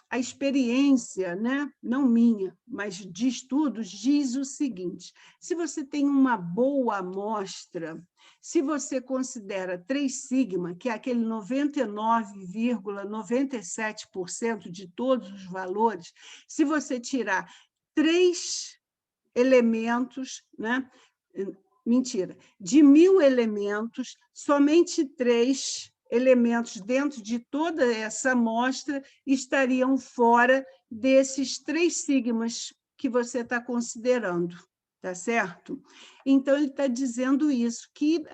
a experiência, né, não minha, mas de estudos, diz o seguinte: se você tem uma boa amostra, se você considera 3 sigma, que é aquele 99,97% de todos os valores, se você tirar 3 elementos, né, mentira, de 1.000 elementos, somente 3 elementos dentro de toda essa amostra estariam fora desses 3 sigmas que você está considerando, tá certo? Então, ele está dizendo isso, que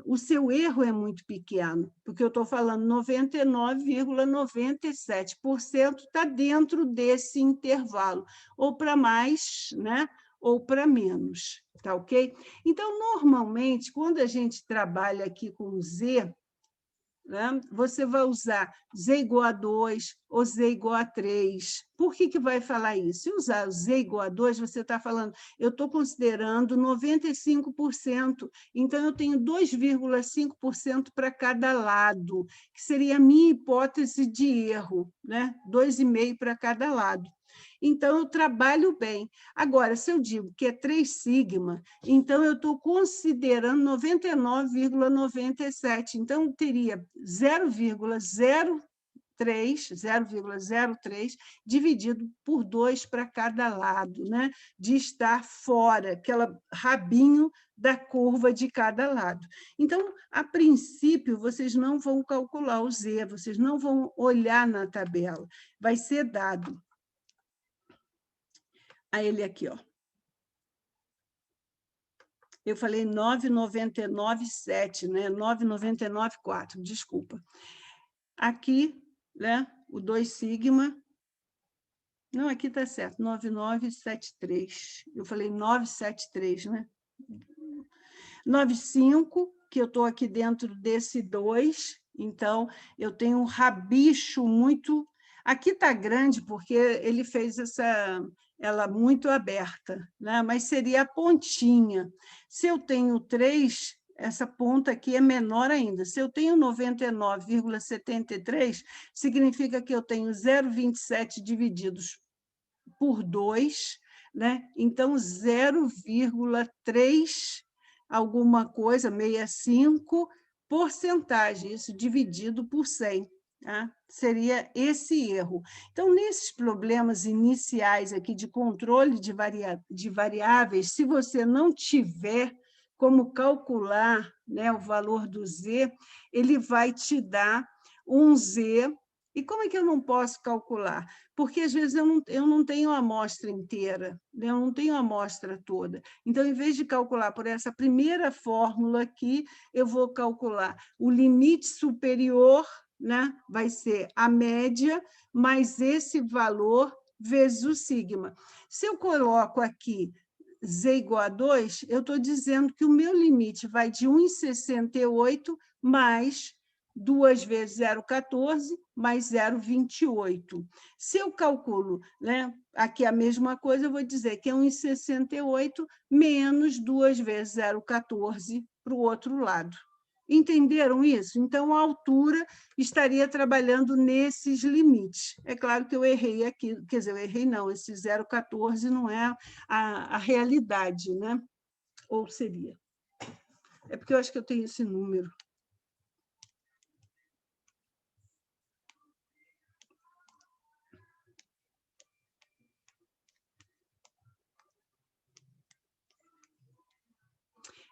o seu erro é muito pequeno, porque eu estou falando 99,97% está dentro desse intervalo, ou para mais, né? Ou para menos, tá ok? Então, normalmente, quando a gente trabalha aqui com Z, né, você vai usar Z igual a 2 ou Z igual a 3. Por que vai falar isso? Se usar Z igual a 2, você está falando, eu estou considerando 95%, então eu tenho 2,5% para cada lado, que seria a minha hipótese de erro, né? 2,5% para cada lado. Então, eu trabalho bem. Agora, se eu digo que é 3 sigma, então eu estou considerando 99,97. Então, eu teria 0,03 dividido por 2 para cada lado, né? De estar fora, aquele rabinho da curva de cada lado. Então, a princípio, vocês não vão calcular o Z, vocês não vão olhar na tabela. Vai ser dado a ele aqui, ó. Eu falei 9,99,7, né? 9,99,4, desculpa. Aqui, né? O 2 sigma. Não, aqui está certo, 9,973. Eu falei 973, né? 9,5, que eu estou aqui dentro desse 2, então eu tenho um rabicho muito. Aqui está grande, porque ele fez ela muito aberta, né? Mas seria a pontinha. Se eu tenho 3, essa ponta aqui é menor ainda. Se eu tenho 99,73, significa que eu tenho 0,27 divididos por 2, né? Então, 0,3 alguma coisa, 65 porcentagem, isso dividido por 100. Tá? Seria esse erro. Então, nesses problemas iniciais aqui de controle de variáveis, se você não tiver como calcular, né, o valor do Z, ele vai te dar Z. E como é que eu não posso calcular? Porque, às vezes, eu não tenho a amostra inteira, né? Eu não tenho a amostra toda. Então, em vez de calcular por essa primeira fórmula aqui, eu vou calcular o limite superior, né? Vai ser a média, mais esse valor vezes o sigma. Se eu coloco aqui Z igual a 2, eu estou dizendo que o meu limite vai de 1,68 mais 2 vezes 0,14 mais 0,28. Se eu calculo, né, aqui a mesma coisa, eu vou dizer que é 1,68 menos 2 vezes 0,14 para o outro lado. Entenderam isso? Então, a altura estaria trabalhando nesses limites. É claro que eu errei aqui, quer dizer, eu errei não, esse 0,14 não é a realidade, né? Ou seria? É porque eu acho que eu tenho esse número.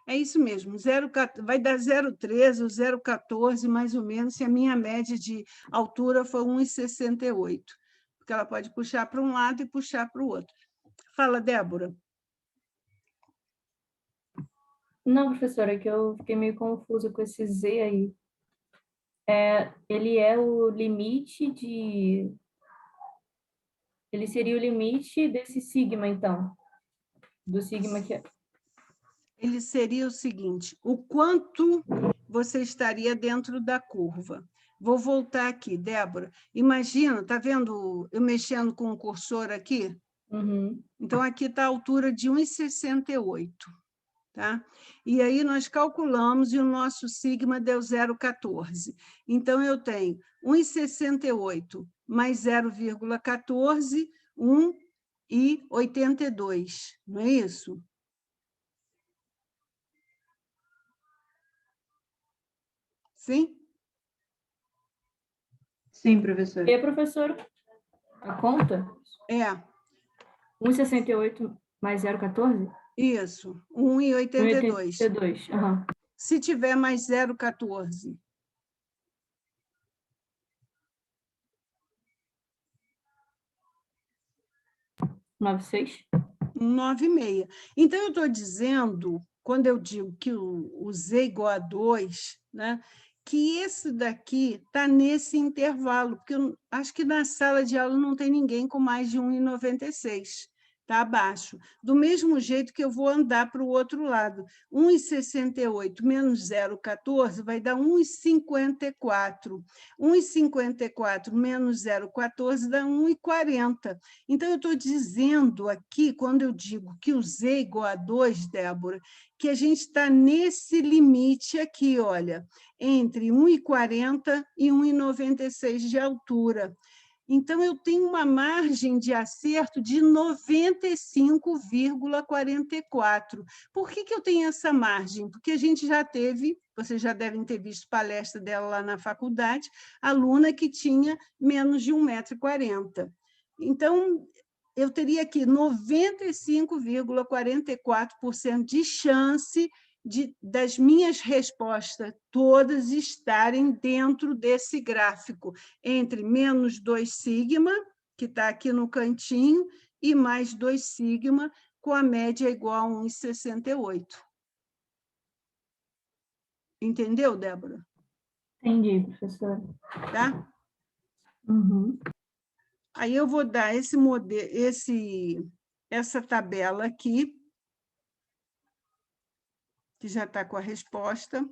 É isso mesmo, vai dar 0,13 ou 0,14, mais ou menos, se a minha média de altura for 1,68, porque ela pode puxar para um lado e puxar para o outro. Fala, Débora. Não, professora, é que eu fiquei meio confusa com esse Z aí. Ele é o limite de... Ele seria o limite desse sigma, então. Do sigma que é... Ele seria o seguinte, o quanto você estaria dentro da curva. Vou voltar aqui, Débora. Imagina, está vendo eu mexendo com o cursor aqui? Uhum. Então, aqui está a altura de 1,68. Tá? E aí nós calculamos e o nosso sigma deu 0,14. Então, eu tenho 1,68 mais 0,14, 1,82. Não é isso? Sim? Sim, professora. E, professora, a conta? É, 1,68 mais 0,14? isso, 1,82. 1,82. Aham. Se tiver mais 0,14. 9,6? 9,6. Então, eu estou dizendo, quando eu digo que o Z igual a 2, né, que esse daqui está nesse intervalo, porque eu acho que na sala de aula não tem ninguém com mais de 1,96, está abaixo. Do mesmo jeito que eu vou andar para o outro lado. 1,68 menos 0,14 vai dar 1,54. 1,54 menos 0,14 dá 1,40. Então, eu estou dizendo aqui, quando eu digo que o Z é igual a 2, Débora, que a gente está nesse limite aqui, olha, entre 1,40 e 1,96 de altura. Então, eu tenho uma margem de acerto de 95,44. Por que eu tenho essa margem? Porque a gente já teve, vocês já devem ter visto palestra dela lá na faculdade, aluna que tinha menos de 1,40 m. Então, eu teria aqui 95,44% de chance das minhas respostas todas estarem dentro desse gráfico, entre menos 2 sigma, que está aqui no cantinho, e mais 2 sigma, com a média igual a 1,68. Entendeu, Débora? Entendi, professora. Tá? Uhum. Aí eu vou dar essa tabela aqui, que já está com a resposta.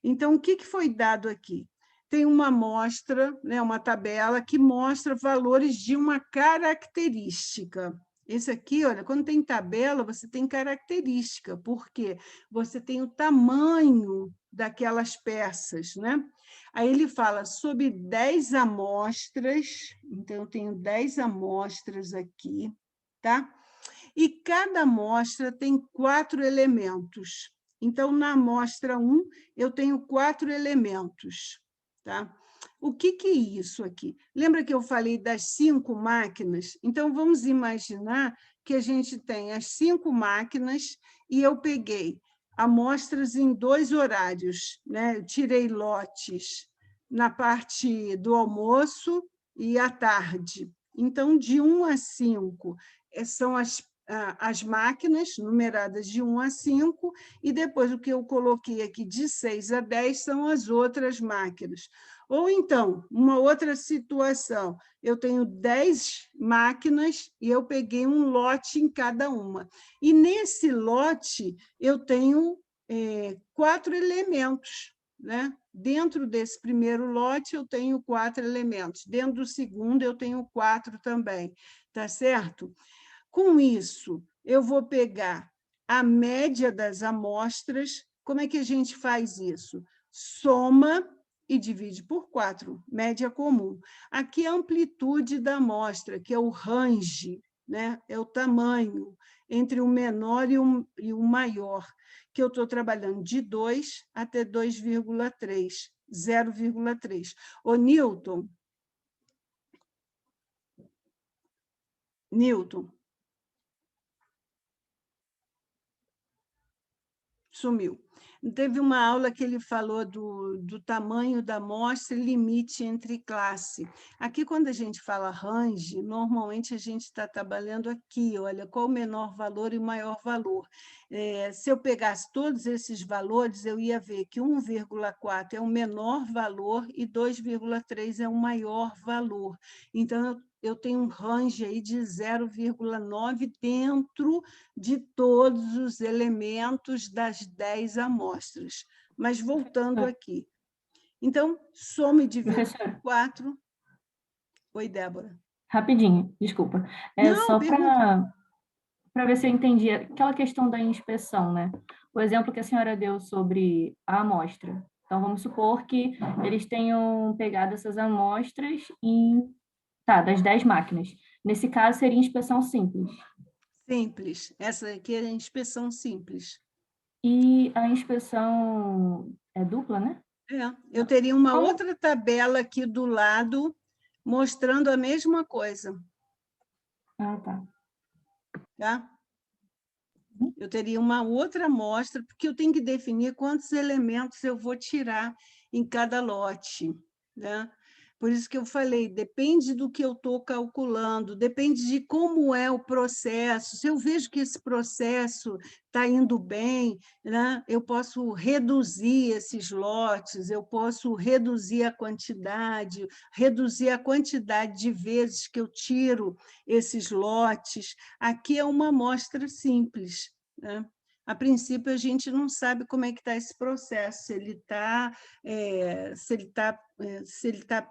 Então, o que foi dado aqui? Tem uma amostra, né, uma tabela que mostra valores de uma característica. Esse aqui, olha, quando tem tabela, você tem característica, porque você tem o tamanho daquelas peças, né? Aí ele fala sobre 10 amostras, então eu tenho 10 amostras aqui, tá? E cada amostra tem 4 elementos. Então, na amostra 1, eu tenho 4 elementos. Tá? O que é isso aqui? Lembra que eu falei das 5 máquinas? Então, vamos imaginar que a gente tem as 5 máquinas e eu peguei amostras em 2 horários, né? Eu tirei lotes na parte do almoço e à tarde. Então, de 1 a 5 são as máquinas numeradas de 1 a 5, e depois o que eu coloquei aqui de 6 a 10 são as outras máquinas. Ou então, uma outra situação, eu tenho 10 máquinas e eu peguei um lote em cada uma. E nesse lote eu tenho 4 elementos, né? Dentro desse primeiro lote eu tenho 4 elementos, dentro do segundo eu tenho 4 também, tá certo? Com isso, eu vou pegar a média das amostras, Como é que a gente faz isso? Soma e divide por 4, média comum. Aqui a amplitude da amostra, que é o range, né? É o tamanho entre o menor e o maior, que eu estou trabalhando de 2 até 2,3, 0,3. Ô, Newton, sumiu. Teve uma aula que ele falou do tamanho da amostra e limite entre classe. Aqui, quando a gente fala range, normalmente a gente está trabalhando aqui, olha, qual o menor valor e o maior valor. Se eu pegasse todos esses valores, eu ia ver que 1,4 é o menor valor e 2,3 é o maior valor. Então, eu tenho um range aí de 0,9 dentro de todos os elementos das 10 amostras. Mas voltando aqui. Então, soma e divide por 4. Oi, Débora. Rapidinho, desculpa. Não, Só pergunta. para ver se eu entendi aquela questão da inspeção, né? O exemplo que a senhora deu sobre a amostra. Então, vamos supor que eles tenham pegado essas amostras das 10 máquinas. Nesse caso, seria inspeção simples. Simples. Essa aqui é a inspeção simples. E a inspeção é dupla, né? Eu teria uma outra tabela aqui do lado mostrando a mesma coisa. Ah, tá. Tá? Eu teria uma outra amostra, porque eu tenho que definir quantos elementos eu vou tirar em cada lote, né? Por isso que eu falei, depende do que eu estou calculando, depende de como é o processo. Se eu vejo que esse processo está indo bem, né, eu posso reduzir esses lotes, eu posso reduzir a quantidade de vezes que eu tiro esses lotes. Aqui é uma amostra simples, né? A princípio, a gente não sabe como é que está esse processo, se ele está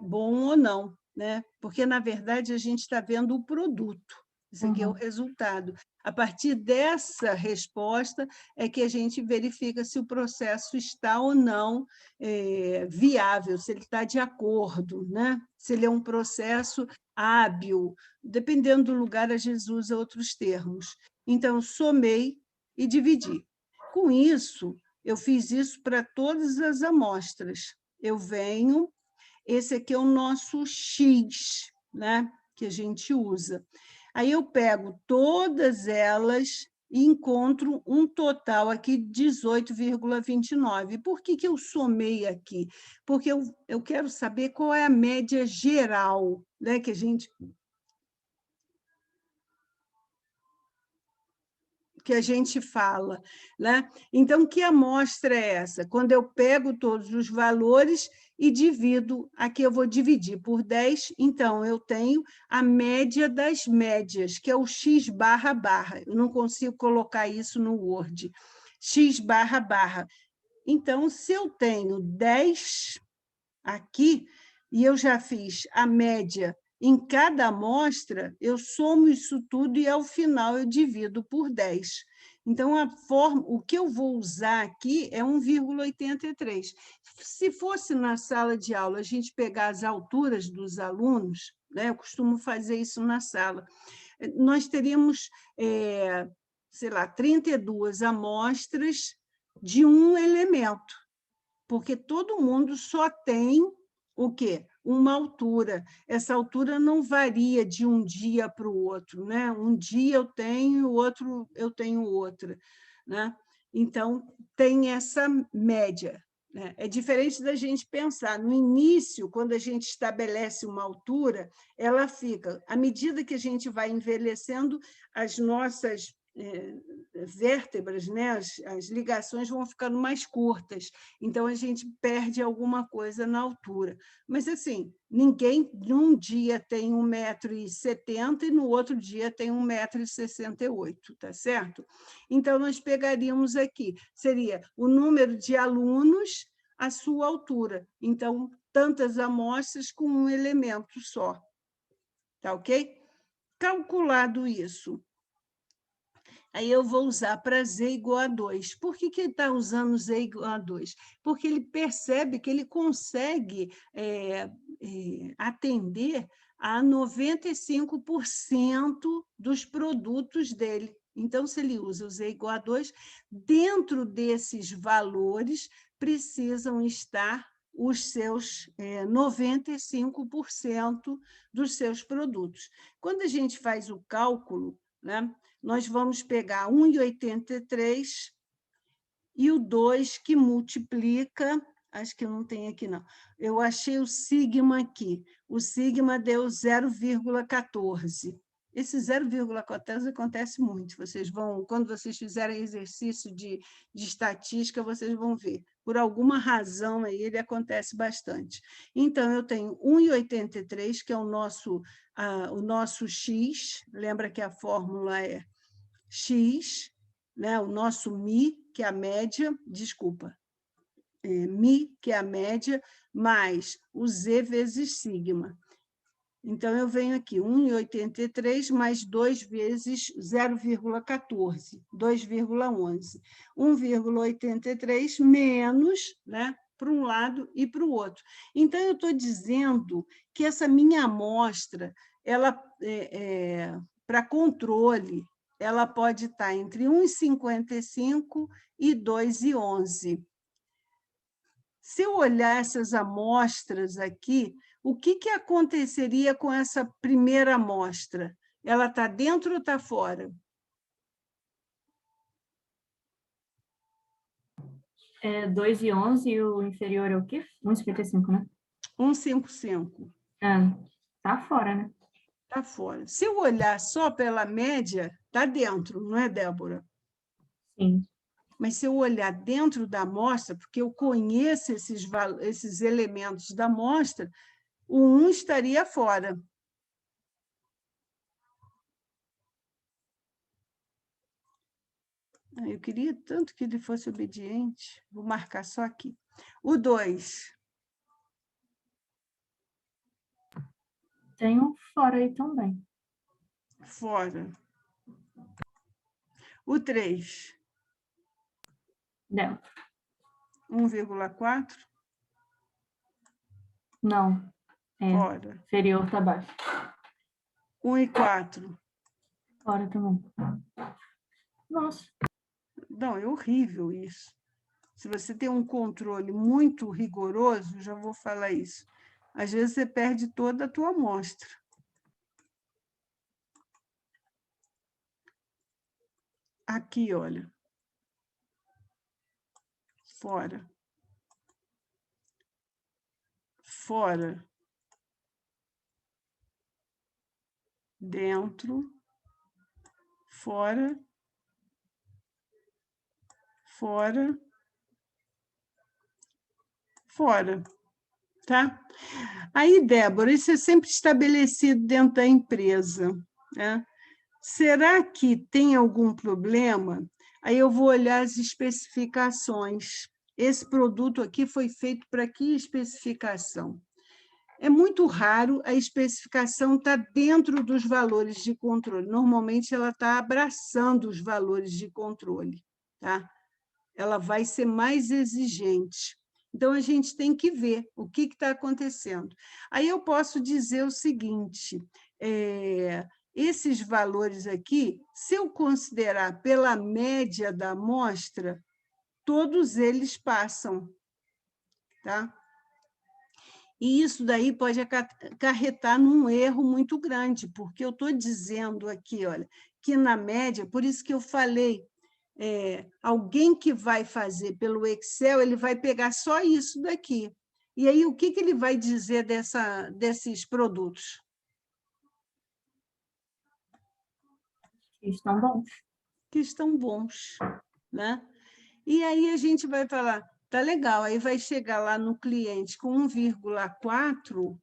bom ou não, né? Porque, na verdade, a gente está vendo o produto, isso aqui é o resultado. A partir dessa resposta é que a gente verifica se o processo está ou não viável, se ele está de acordo, né? Se ele é um processo hábil, dependendo do lugar, a gente usa outros termos. Então, eu somei e dividi. Com isso, eu fiz isso para todas as amostras. Eu venho, esse aqui é o nosso X, né, que a gente usa. Aí eu pego todas elas e encontro um total aqui de 18,29. Por que eu somei aqui? Porque eu quero saber qual é a média geral, né, que a gente fala, né? Então, que amostra é essa? Quando eu pego todos os valores e divido, aqui eu vou dividir por 10, então eu tenho a média das médias, que é o X barra barra. Eu não consigo colocar isso no Word. X barra barra. Então, se eu tenho 10 aqui, e eu já fiz a média em cada amostra, eu somo isso tudo e, ao final, eu divido por 10. Então, o que eu vou usar aqui é 1,83. Se fosse na sala de aula, a gente pegar as alturas dos alunos, né? Eu costumo fazer isso na sala, nós teríamos, sei lá, 32 amostras de um elemento, porque todo mundo só tem o quê? Uma altura. Essa altura não varia de um dia para o outro, né? Um dia eu tenho, o outro eu tenho outra, né? Então, tem essa média, né? É diferente da gente pensar. No início, quando a gente estabelece uma altura, ela fica, à medida que a gente vai envelhecendo, as nossas vértebras, né? As ligações vão ficando mais curtas, então a gente perde alguma coisa na altura. Mas, assim, ninguém num dia tem 1,70 m e no outro dia tem 1,68 m, tá certo? Então, nós pegaríamos aqui, seria o número de alunos, a sua altura. Então, tantas amostras com um elemento só. Tá ok? Calculado isso, Aí eu vou usar para Z igual a 2. Por que ele está usando Z igual a 2? Porque ele percebe que ele consegue atender a 95% dos produtos dele. Então, se ele usa o Z igual a 2, dentro desses valores precisam estar os seus 95% dos seus produtos. Quando a gente faz o cálculo, né, nós vamos pegar 1,83 e o 2 que multiplica, acho que não tem aqui não, eu achei o sigma aqui, o sigma deu 0,14. Esse 0,14 acontece muito, vocês vão, quando vocês fizerem exercício de estatística, vocês vão ver. Por alguma razão aí ele acontece bastante. Então, eu tenho 1,83, que é o nosso X, lembra que a fórmula é X, né? O nosso Mi, que é a média, desculpa, Mi, que é a média, mais o Z vezes sigma. Então, eu venho aqui, 1,83 mais 2 vezes 0,14, 2,11. 1,83 menos, né, para um lado e para o outro. Então, eu estou dizendo que essa minha amostra, ela, para controle, ela pode estar entre 1,55 e 2,11. Se eu olhar essas amostras aqui, o que aconteceria com essa primeira amostra? Ela está dentro ou está fora? 2,11 e o inferior é o quê? 1,55, né? 1,55. Tá fora, né? Está fora. Se eu olhar só pela média, está dentro, não é, Débora? Sim. Mas se eu olhar dentro da amostra, porque eu conheço esses elementos da amostra, o 1 estaria fora. Eu queria tanto que ele fosse obediente. Vou marcar só aqui. O 2. Tem um fora aí também. Fora. O 3. Dentro. 1,4. Não. Fora. Inferior está abaixo. 1,4. Fora também. Nossa. Não, é horrível isso. Se você tem um controle muito rigoroso, já vou falar isso, às vezes você perde toda a tua amostra. Aqui, olha. Fora. Fora. Dentro. Fora. Fora. Fora. Tá? Aí, Débora, isso é sempre estabelecido dentro da empresa, né? Será que tem algum problema? Aí eu vou olhar as especificações. Esse produto aqui foi feito para que especificação? É muito raro a especificação estar dentro dos valores de controle. Normalmente, ela está abraçando os valores de controle, tá? Ela vai ser mais exigente. Então, a gente tem que ver o que está acontecendo. Aí eu posso dizer o seguinte, esses valores aqui, se eu considerar pela média da amostra, todos eles passam, tá? E isso daí pode acarretar num erro muito grande, porque eu estou dizendo aqui, olha, que na média, por isso que eu falei, alguém que vai fazer pelo Excel, ele vai pegar só isso daqui. E aí, o que ele vai dizer desses produtos? Que estão bons. Que estão bons, né? E aí a gente vai falar, tá legal, aí vai chegar lá no cliente com 1,4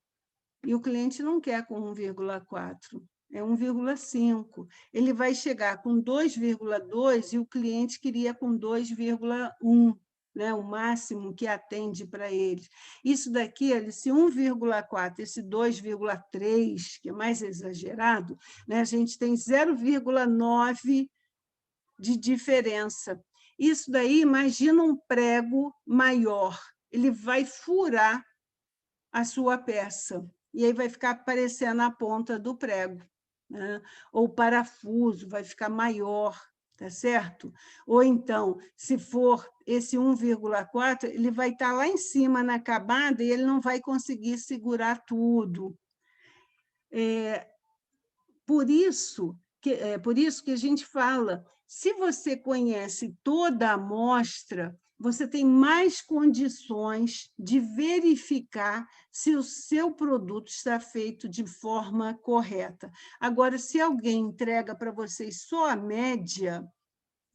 e o cliente não quer com 1,4, é 1,5. Ele vai chegar com 2,2 e o cliente queria com 2,1, né? O máximo que atende para eles. Isso daqui, esse 1,4, esse 2,3, que é mais exagerado, né? A gente tem 0,9 de diferença. Isso daí, imagina um prego maior, ele vai furar a sua peça, e aí vai ficar aparecendo a ponta do prego, né? Ou o parafuso vai ficar maior, tá certo? Ou então, se for esse 1,4, ele vai estar lá em cima na acabada e ele não vai conseguir segurar tudo. Por isso que a gente fala, se você conhece toda a amostra, você tem mais condições de verificar se o seu produto está feito de forma correta. Agora, se alguém entrega para vocês só a média,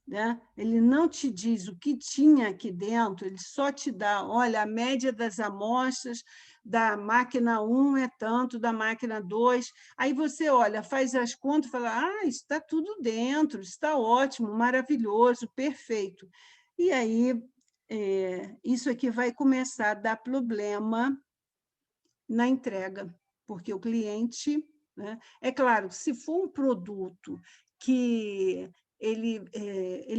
né? Ele não te diz o que tinha aqui dentro, ele só te dá, olha, a média das amostras da máquina 1 é tanto, da máquina 2. Aí você olha, faz as contas e fala, está tudo dentro, está ótimo, maravilhoso, perfeito. E aí, isso aqui vai começar a dar problema na entrega, porque o cliente, né? É claro, se for um produto que ele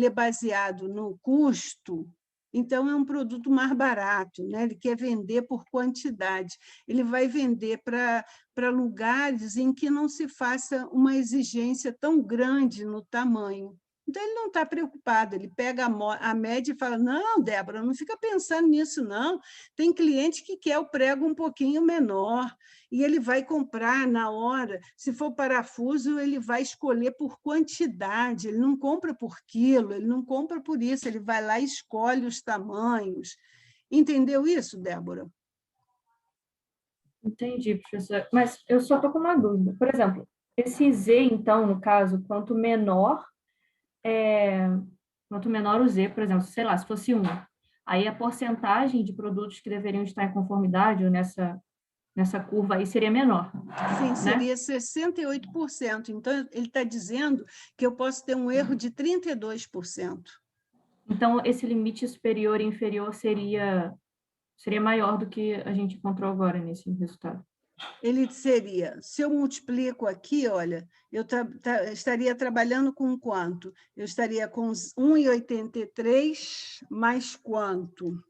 é baseado no custo, então é um produto mais barato, né? Ele quer vender por quantidade, ele vai vender para lugares em que não se faça uma exigência tão grande no tamanho. Então, ele não está preocupado, ele pega a média e fala, não, Débora, não fica pensando nisso, não. Tem cliente que quer o prego um pouquinho menor, e ele vai comprar na hora. Se for parafuso, ele vai escolher por quantidade, ele não compra por quilo, ele não compra por isso, ele vai lá e escolhe os tamanhos. Entendeu isso, Débora? Entendi, professora. Mas eu só estou com uma dúvida. Por exemplo, esse Z, então, no caso, quanto menor o Z, por exemplo, sei lá, se fosse 1, aí a porcentagem de produtos que deveriam estar em conformidade ou nessa curva aí seria menor. Sim, seria né? 68%. Então, ele está dizendo que eu posso ter um erro de 32%. Então, esse limite superior e inferior seria maior do que a gente encontrou agora nesse resultado. Ele seria, se eu multiplico aqui, olha, eu estaria trabalhando com quanto? Eu estaria com 1,83 mais quanto?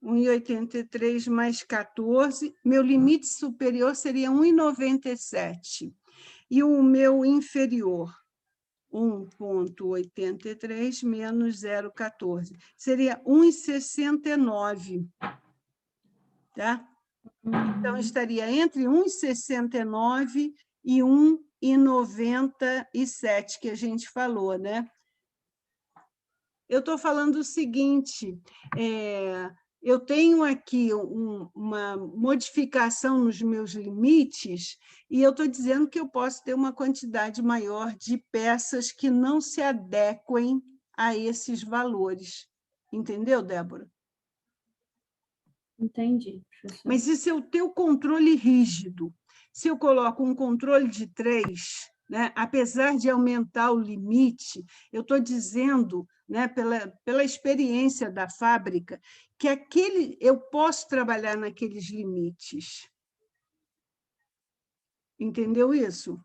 1,83 mais 14, meu limite superior seria 1,97. E o meu inferior, 1,83 menos 0,14, seria 1,69. Tá? Então, estaria entre 1,69 e 1,97, que a gente falou, né? Eu estou falando o seguinte, eu tenho aqui uma modificação nos meus limites e eu estou dizendo que eu posso ter uma quantidade maior de peças que não se adequem a esses valores. Entendeu, Débora? Entendi, professor. Mas esse é o teu controle rígido. Se eu coloco um controle de 3, né, apesar de aumentar o limite, eu estou dizendo, né, pela experiência da fábrica, que eu posso trabalhar naqueles limites. Entendeu isso?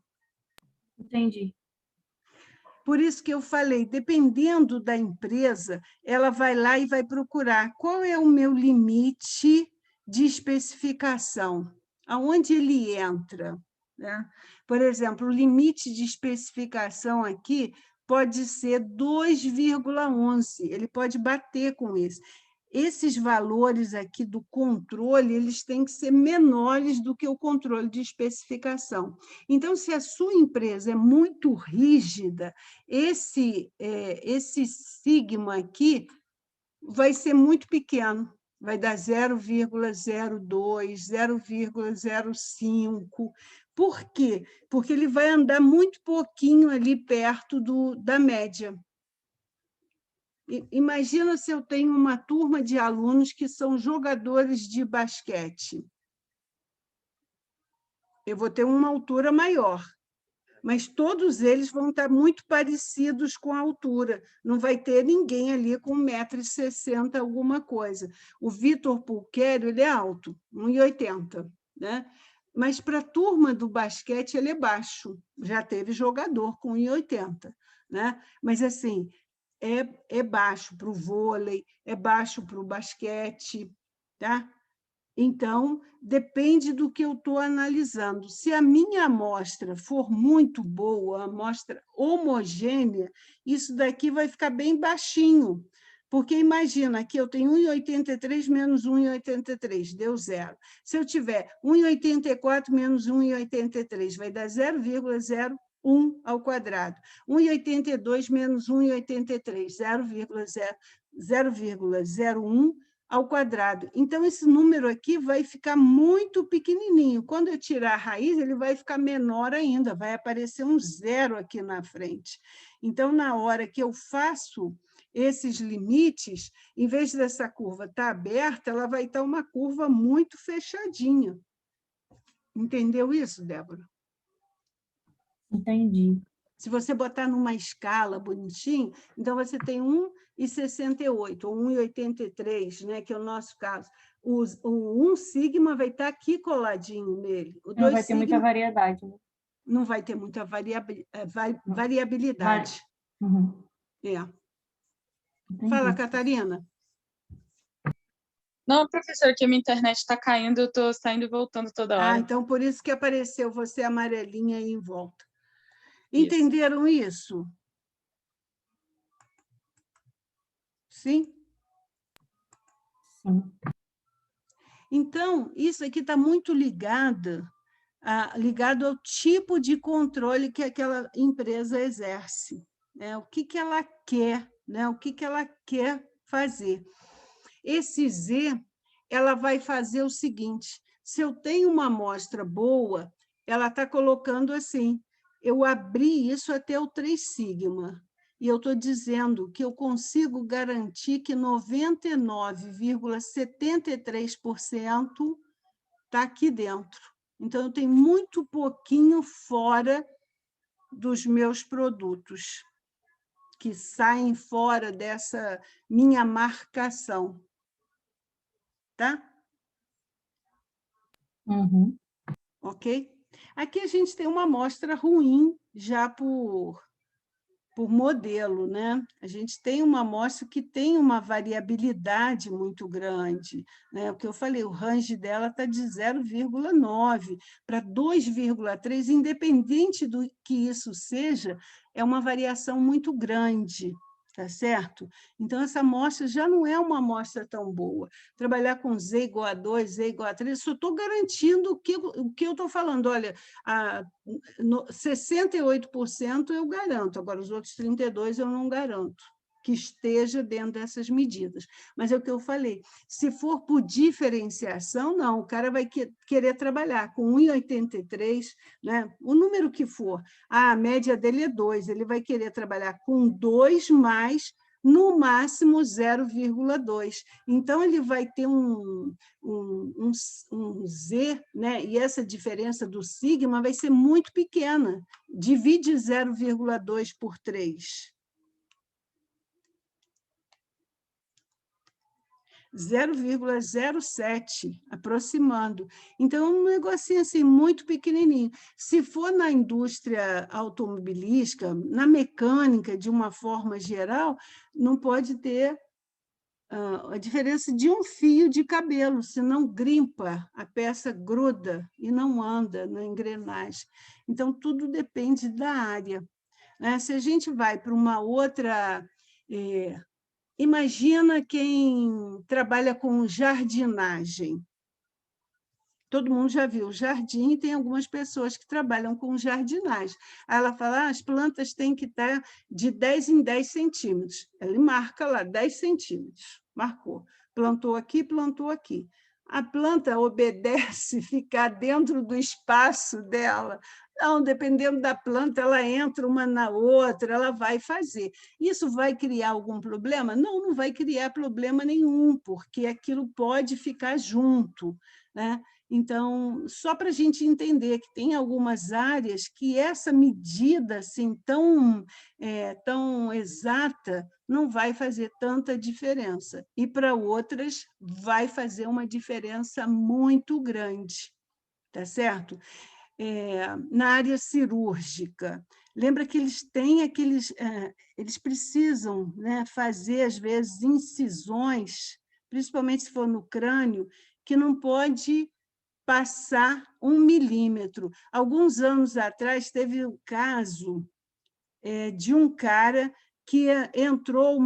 Entendi. Por isso que eu falei, dependendo da empresa, ela vai lá e vai procurar qual é o meu limite de especificação, aonde ele entra, né? Por exemplo, o limite de especificação aqui pode ser 2,11, ele pode bater com isso. Esses valores aqui do controle, eles têm que ser menores do que o controle de especificação. Então, se a sua empresa é muito rígida, esse sigma aqui vai ser muito pequeno, vai dar 0,02, 0,05. Por quê? Porque ele vai andar muito pouquinho ali perto da média. Imagina se eu tenho uma turma de alunos que são jogadores de basquete. Eu vou ter uma altura maior, mas todos eles vão estar muito parecidos com a altura. Não vai ter ninguém ali com 1,60 m, alguma coisa. O Vitor Pulquério, ele é alto, 1,80 m, né? Mas para a turma do basquete ele é baixo, já teve jogador com 1,80, né? Mas assim, é baixo para o vôlei, é baixo para o basquete, tá? Então, depende do que eu estou analisando. Se a minha amostra for muito boa, a amostra homogênea, isso daqui vai ficar bem baixinho, porque imagina que eu tenho 1,83 menos 1,83, deu zero. Se eu tiver 1,84 menos 1,83, vai dar 0,01 ao quadrado. 1,82 menos 1,83, 0,01 ao quadrado. Então, esse número aqui vai ficar muito pequenininho. Quando eu tirar a raiz, ele vai ficar menor ainda, vai aparecer um zero aqui na frente. Então, na hora que eu faço esses limites, em vez dessa curva estar aberta, ela vai estar uma curva muito fechadinha. Entendeu isso, Débora? Entendi. Se você botar numa escala bonitinho, então você tem 1,68 ou 1,83, né, que é o nosso caso. O 1 sigma vai estar aqui coladinho nele. O 2 Não vai ter sigma muita variedade. Né? não vai ter muita variabilidade. Uhum. É. Entendi. Fala, Catarina. Não, professor, que a minha internet está caindo, eu estou saindo e voltando toda hora. Então por isso que apareceu você amarelinha aí em volta. Isso. Entenderam isso? Sim? Sim. Então, isso aqui está muito ligado ao tipo de controle que aquela empresa exerce, né? O que ela quer, né? O que ela quer fazer. Esse Z, ela vai fazer o seguinte, se eu tenho uma amostra boa, ela está colocando assim, eu abri isso até o 3 sigma, e eu estou dizendo que eu consigo garantir que 99,73% está aqui dentro. Então, eu tenho muito pouquinho fora dos meus produtos, que saem fora dessa minha marcação. Tá? Uhum. Ok? Aqui a gente tem uma amostra ruim já por modelo, né? A gente tem uma amostra que tem uma variabilidade muito grande, né? O que eu falei, o range dela está de 0,9 para 2,3, independente do que isso seja, é uma variação muito grande, tá certo? Então, essa amostra já não é uma amostra tão boa. Trabalhar com Z igual a 2, Z igual a 3, só estou garantindo o que eu estou falando. Olha, 68% eu garanto, agora os outros 32% eu não garanto que esteja dentro dessas medidas. Mas é o que eu falei, se for por diferenciação, não, o cara vai querer trabalhar com 1,83, né? O número que for, a média dele é 2, ele vai querer trabalhar com 2 mais, no máximo 0,2. Então, ele vai ter um Z, né? E essa diferença do sigma vai ser muito pequena. Divide 0,2 por 3. 0,07, aproximando. Então, é um negocinho assim, muito pequenininho. Se for na indústria automobilística, na mecânica, de uma forma geral, não pode ter a diferença de um fio de cabelo, senão grimpa, a peça gruda e não anda na engrenagem. Então, tudo depende da área. Né? Se a gente vai para uma outra... Imagina quem trabalha com jardinagem. Todo mundo já viu jardim e tem algumas pessoas que trabalham com jardinagem. Aí ela fala, as plantas têm que estar de 10 em 10 centímetros. Ele marca lá, 10 centímetros. Marcou. Plantou aqui. A planta obedece ficar dentro do espaço dela. Não, dependendo da planta, ela entra uma na outra, ela vai fazer. Isso vai criar algum problema? Não, não vai criar problema nenhum, porque aquilo pode ficar junto, né? Então, só para a gente entender que tem algumas áreas que essa medida assim, tão exata não vai fazer tanta diferença, e para outras vai fazer uma diferença muito grande. tá certo? Na área cirúrgica. Lembra que eles têm eles precisam, né, fazer, às vezes, incisões, principalmente se for no crânio, que não pode passar 1 milímetro. Alguns anos atrás, teve um caso de um cara que entrou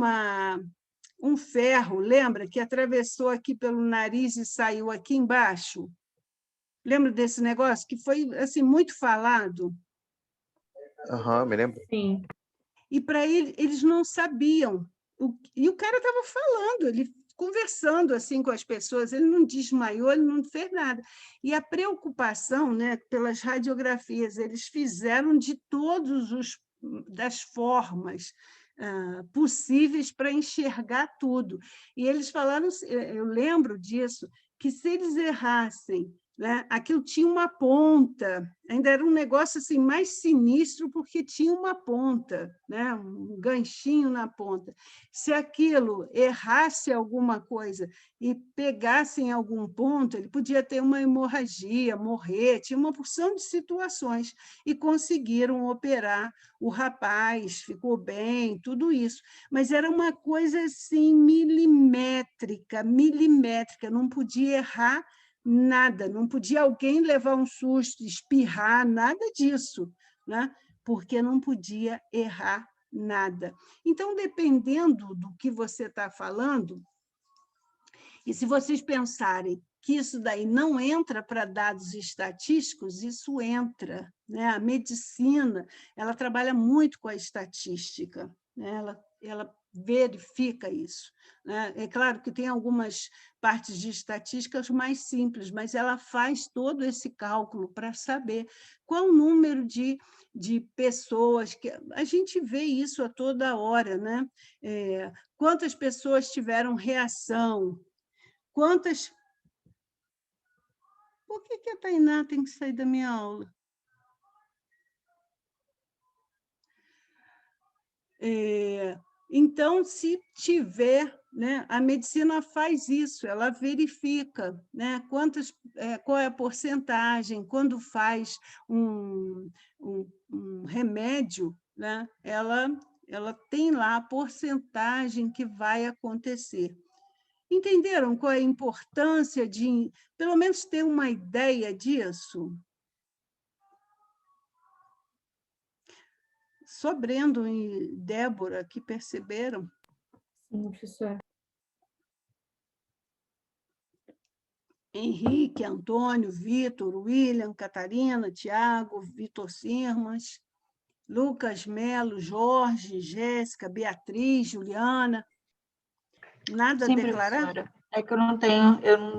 um ferro, lembra? Que atravessou aqui pelo nariz e saiu aqui embaixo. Lembra desse negócio? Que foi assim, muito falado. Aham, me lembro. Sim. E para eles não sabiam. E o cara estava falando, ele conversando assim com as pessoas, ele não desmaiou, ele não fez nada. E a preocupação, né, pelas radiografias, eles fizeram de das formas possíveis para enxergar tudo. E eles falaram, eu lembro disso, que se eles errassem, né, aquilo tinha uma ponta, ainda era um negócio assim, mais sinistro, porque tinha uma ponta, né, um ganchinho na ponta. Se aquilo errasse alguma coisa e pegasse em algum ponto, ele podia ter uma hemorragia, morrer, tinha uma porção de situações, e conseguiram operar o rapaz, ficou bem, tudo isso. Mas era uma coisa assim, milimétrica, não podia errar nada, não podia alguém levar um susto, espirrar, nada disso, né? Porque não podia errar nada. Então, dependendo do que você está falando, e se vocês pensarem que isso daí não entra para dados estatísticos, isso entra, né? A medicina, ela trabalha muito com a estatística, né? Ela verifica isso, né? É claro que tem algumas partes de estatísticas mais simples, mas ela faz todo esse cálculo para saber qual o número de pessoas, que a gente vê isso a toda hora, né? Quantas pessoas tiveram reação, quantas... Por que a Tainá tem que sair da minha aula? Então, se tiver, né, a medicina faz isso, ela verifica, né, qual é a porcentagem, quando faz um remédio, né, ela tem lá a porcentagem que vai acontecer. Entenderam qual é a importância de, pelo menos, ter uma ideia disso? Só Brendo e Débora que perceberam. Sim, professora. Henrique, Antônio, Vitor, William, Catarina, Tiago, Vitor Sirmas, Lucas Melo, Jorge, Jéssica, Beatriz, Juliana. Nada Sim, a declarar? professora. É que eu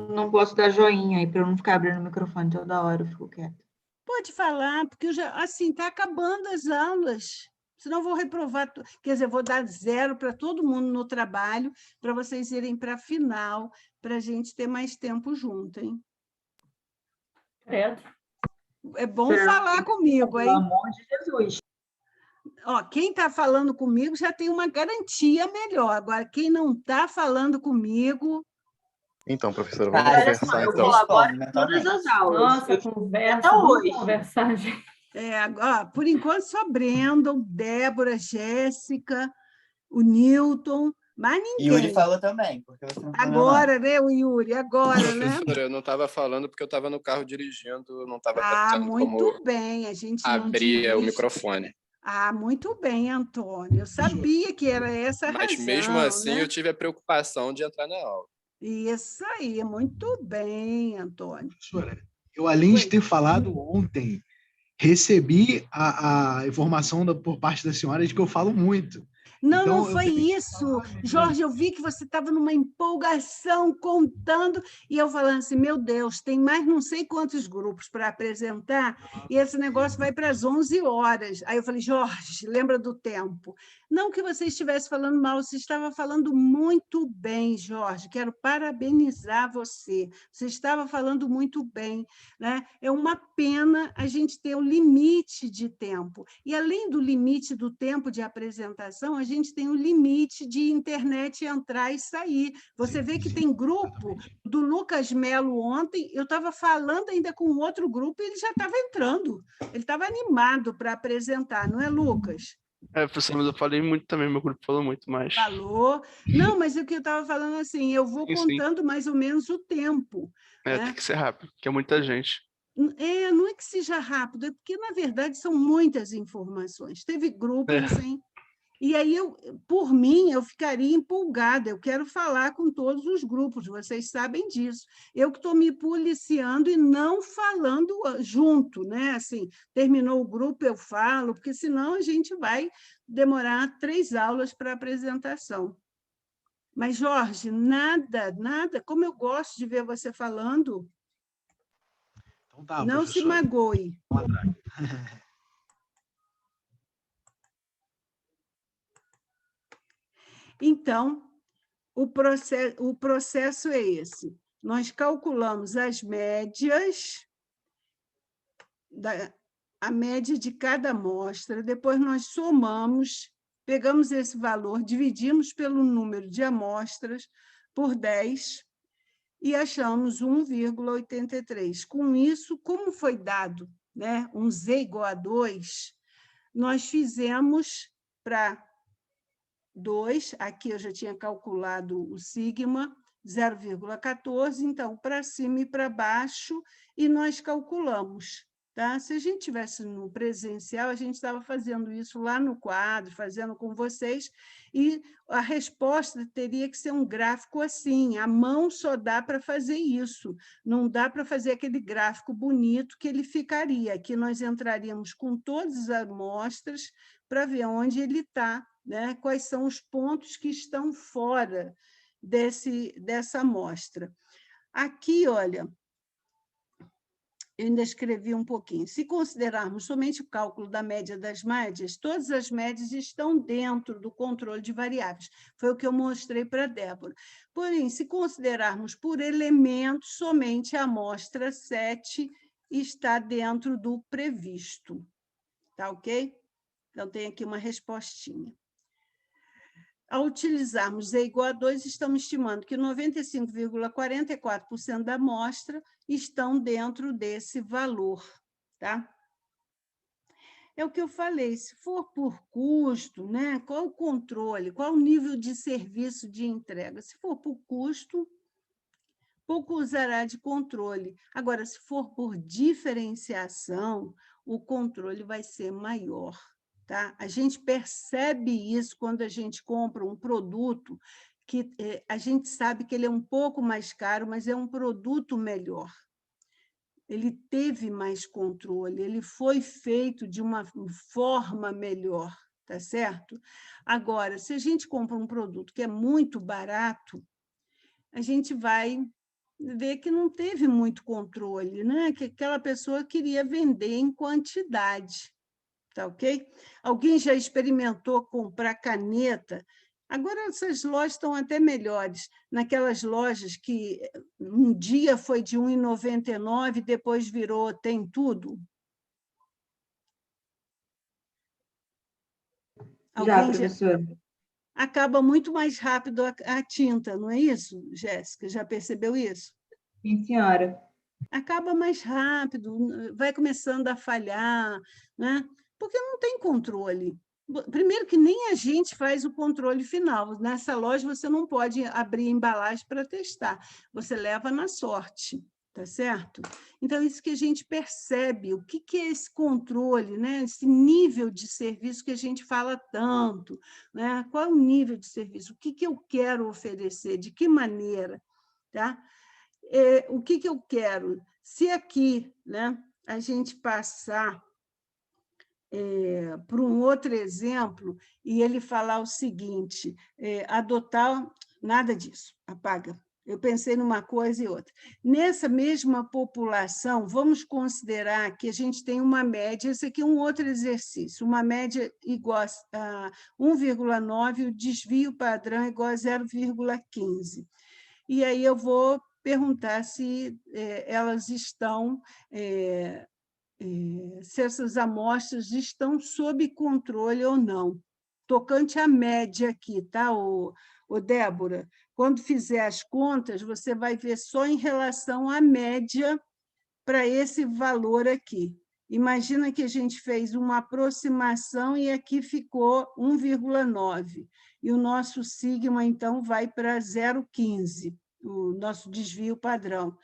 não posso dar joinha aí, para eu não ficar abrindo o microfone toda hora, eu fico quieta. Pode falar, porque eu já, assim, está acabando as aulas. Senão eu vou reprovar, quer dizer, vou dar 0 para todo mundo no trabalho, para vocês irem para a final, para a gente ter mais tempo junto, hein? Credo. É bom falar comigo, hein? Pelo amor de Jesus. Ó, quem está falando comigo já tem uma garantia melhor. Agora, quem não está falando comigo... Então, professora, vamos Cara, conversar, eu então. colaboro em todas as aulas. Nossa, conversa, vamos conversar, gente. Por enquanto, só Brandon, Débora, Jéssica, o Newton, mais ninguém. Yuri falou também, porque você não falou Agora, né, o Yuri? Agora, né? Professora, eu não estava falando porque eu estava no carro dirigindo, não estava tendo muito como bem, a gente não abrir o diz. microfone. Muito bem, Antônio. Eu sabia que era essa a Mas razão, mesmo assim, né? eu tive a preocupação de entrar na aula. Isso aí, muito bem, Antônio. Professora, eu, além de ter falado ontem, recebi a informação por parte da senhora de que eu falo muito. Não, Então, não foi isso. Jorge, eu vi que você estava numa empolgação contando, e eu falando assim, meu Deus, tem mais não sei quantos grupos para apresentar, e esse negócio vai para as 11 horas. Aí eu falei, Jorge, lembra do tempo. Não que você estivesse falando mal, você estava falando muito bem, Jorge. Quero parabenizar você. Você estava falando muito bem, né? É uma pena a gente ter um limite de tempo. E, além do limite do tempo de apresentação, a gente tem um limite de internet entrar e sair. Você vê que tem grupo do Lucas Melo ontem, eu estava falando ainda com outro grupo e ele já estava entrando. Ele estava animado para apresentar, não é, Lucas? Professor, mas eu falei muito também, meu grupo falou muito mais. Falou. Não, mas o que eu estava falando assim, eu vou Sim, sim. contando mais ou menos o tempo. Tem né? que ser rápido, porque é muita gente. Não é que seja rápido, é porque, na verdade, são muitas informações. Teve grupos assim. E aí, por mim, eu ficaria empolgada, eu quero falar com todos os grupos, vocês sabem disso. Eu que estou me policiando e não falando junto, né? Assim, terminou o grupo, eu falo, porque senão a gente vai demorar 3 aulas para a apresentação. Mas, Jorge, nada, como eu gosto de ver você falando. Então tá, não professor. se magoe. Então, o processo é esse. Nós calculamos as médias, a média de cada amostra, depois nós somamos, pegamos esse valor, dividimos pelo número de amostras por 10 e achamos 1,83. Com isso, como foi dado, né, um Z igual a 2, nós fizemos para 2, aqui eu já tinha calculado o sigma, 0,14, então, para cima e para baixo, e nós calculamos. Tá? Se a gente tivesse no presencial, a gente estava fazendo isso lá no quadro, fazendo com vocês, e a resposta teria que ser um gráfico assim, a mão só dá para fazer isso, não dá para fazer aquele gráfico bonito que ele ficaria. Aqui nós entraríamos com todas as amostras para ver onde ele está, né? Quais são os pontos que estão fora dessa amostra. Aqui, olha, eu ainda escrevi um pouquinho. Se considerarmos somente o cálculo da média das médias, todas as médias estão dentro do controle de variáveis. Foi o que eu mostrei para a Débora. Porém, se considerarmos por elementos, somente a amostra 7 está dentro do previsto. Tá ok? Então, tem aqui uma respostinha. Ao utilizarmos Z igual a 2, estamos estimando que 95,44% da amostra estão dentro desse valor. Tá? É o que eu falei, se for por custo, né, qual o controle, qual o nível de serviço de entrega? Se for por custo, pouco usará de controle. Agora, se for por diferenciação, o controle vai ser maior. Tá? A gente percebe isso quando a gente compra um produto que a gente sabe que ele é um pouco mais caro, mas é um produto melhor. Ele teve mais controle, ele foi feito de uma forma melhor, tá certo? Agora, se a gente compra um produto que é muito barato, a gente vai ver que não teve muito controle, né? Que aquela pessoa queria vender em quantidade. Tá ok? Alguém já experimentou comprar caneta? Agora essas lojas estão até melhores. Naquelas lojas que um dia foi de R$ 1,99, depois virou Tem Tudo. Já, professora. Acaba muito mais rápido a tinta, não é isso, Jéssica? Já percebeu isso? Sim, senhora. Acaba mais rápido, vai começando a falhar, né? Porque não tem controle. Primeiro que nem a gente faz o controle final. Nessa loja você não pode abrir embalagem para testar, você leva na sorte, tá certo? Então, isso que a gente percebe, o que é esse controle, né? Esse nível de serviço que a gente fala tanto, né? Qual é o nível de serviço? O que eu quero oferecer? De que maneira? Tá? O que eu quero? Se aqui, né, a gente passar para um outro exemplo e ele falar o seguinte, adotar... Nada disso, apaga. Eu pensei numa coisa e outra. Nessa mesma população, vamos considerar que a gente tem uma média, esse aqui é um outro exercício, uma média igual a 1,9, o desvio padrão igual a 0,15. E aí eu vou perguntar se elas estão, se essas amostras estão sob controle ou não. tocante à média aqui, tá, Débora? Quando fizer as contas, você vai ver só em relação à média para esse valor aqui. Imagina que a gente fez uma aproximação e aqui ficou 1,9. E o nosso sigma, então, vai para 0,15, o nosso desvio padrão.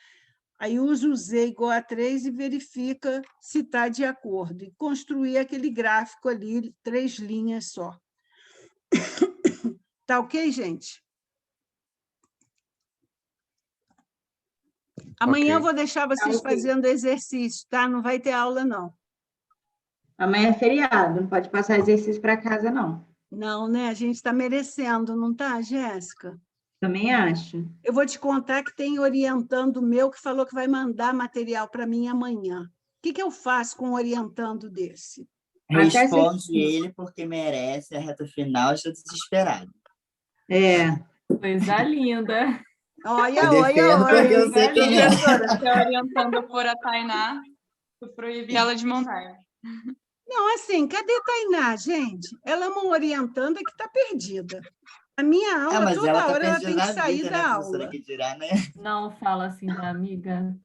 Aí usa o Z igual a 3 e verifica se está de acordo. E construir aquele gráfico ali, 3 linhas só. Tá ok, gente? Amanhã eu vou deixar vocês fazendo exercício, tá? Não vai ter aula, não. Amanhã é feriado, não pode passar exercício para casa, não. Não, né? A gente está merecendo, não tá, Jéssica? Também acho. Eu vou te contar que tem orientando meu que falou que vai mandar material para mim amanhã. O que eu faço com um orientando desse? Responde ele porque merece a reta final, estou desesperado. Coisa linda. Olha. Porque eu sei quem é. Professora, se orientando por a Tainá, eu proíbe ela de montar. Não, assim, cadê a Tainá, gente? Ela é uma orientanda que está perdida. A minha aula, mas toda ela tá hora, ela tem que perdida na sair vida, da né, aula. professora, que dirá, né? Não fala assim da amiga.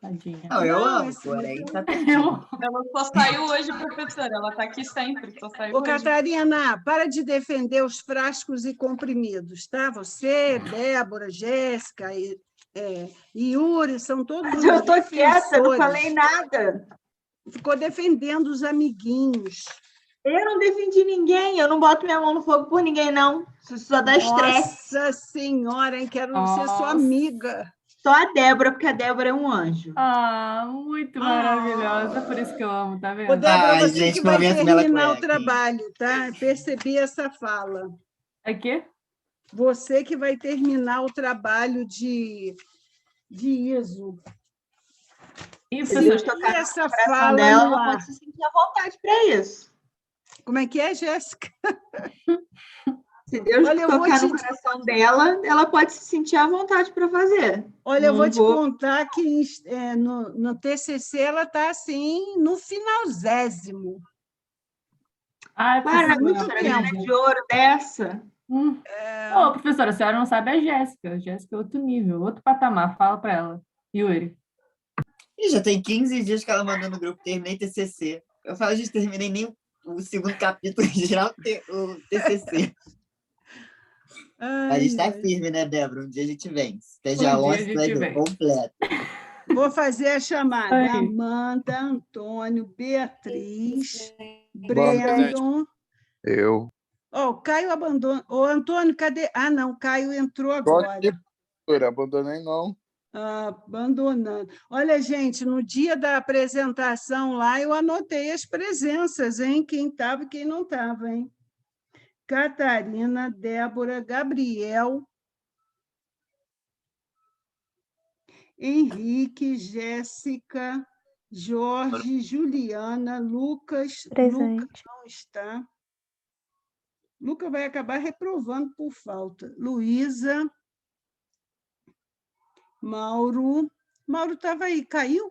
Tadinha. Não, eu amo, esse porém tá Eu- perdido. Ela só saiu hoje, professora. Ela está aqui sempre, só saiu Ô, hoje. Catarina, para de defender os frascos e comprimidos, tá? Você, Débora, Jéssica, Yuri, são todos Mas eu estou quieta, não defensores. falei nada. Ficou defendendo os amiguinhos. Eu não defendi ninguém, eu não boto minha mão no fogo por ninguém, não. Isso só dá estresse. Nossa Senhora, hein? Quero ser sua amiga. Só a Débora, porque a Débora é um anjo. Muito maravilhosa, por isso que eu amo, tá vendo? Ô, Débora, você gente, que vai momento Mela terminar o Cueca, hein? trabalho, tá? Percebi essa fala. É quê? Você que vai terminar o trabalho de ISO. E, Se Deus professora, tocar essa no coração fala dela, no ela ar. pode se sentir à vontade para isso. Como é que é, Jéssica? Se Deus Olha, eu vou tocar te- no coração dela, ela pode se sentir à vontade para fazer. Olha, eu Não vou te vou- contar que no TCC ela está assim, no finalzésimo. Ai, Para, muito professora, tempo. menina de ouro dessa. Ô, professora, a senhora não sabe a Jéssica. A Jéssica é outro nível, outro patamar. Fala para ela. Yuri. E já tem 15 dias que ela mandou no grupo, terminei TCC. Eu falo, gente, terminei nem o segundo capítulo, geral o TCC. A gente tá firme, né, Débora? Um dia a gente vence. Esteja Um dia a longe, gente vem. completo. Vou fazer a chamada. Ai. Amanda, Antônio, Beatriz, Boa noite. Brandon. Eu. Ó, o Caio abandona. Ô, Antônio, cadê? Ah, não, o Caio entrou agora. Professora, abandonei não. Abandonando. Olha, gente, no dia da apresentação lá, eu anotei as presenças, hein? Quem estava e quem não estava, hein? Catarina, Débora, Gabriel, Henrique, Jéssica, Jorge, Juliana, Lucas. Presente. Lucas não está. Lucas vai acabar reprovando por falta. Luísa, Mauro. Mauro estava aí, caiu?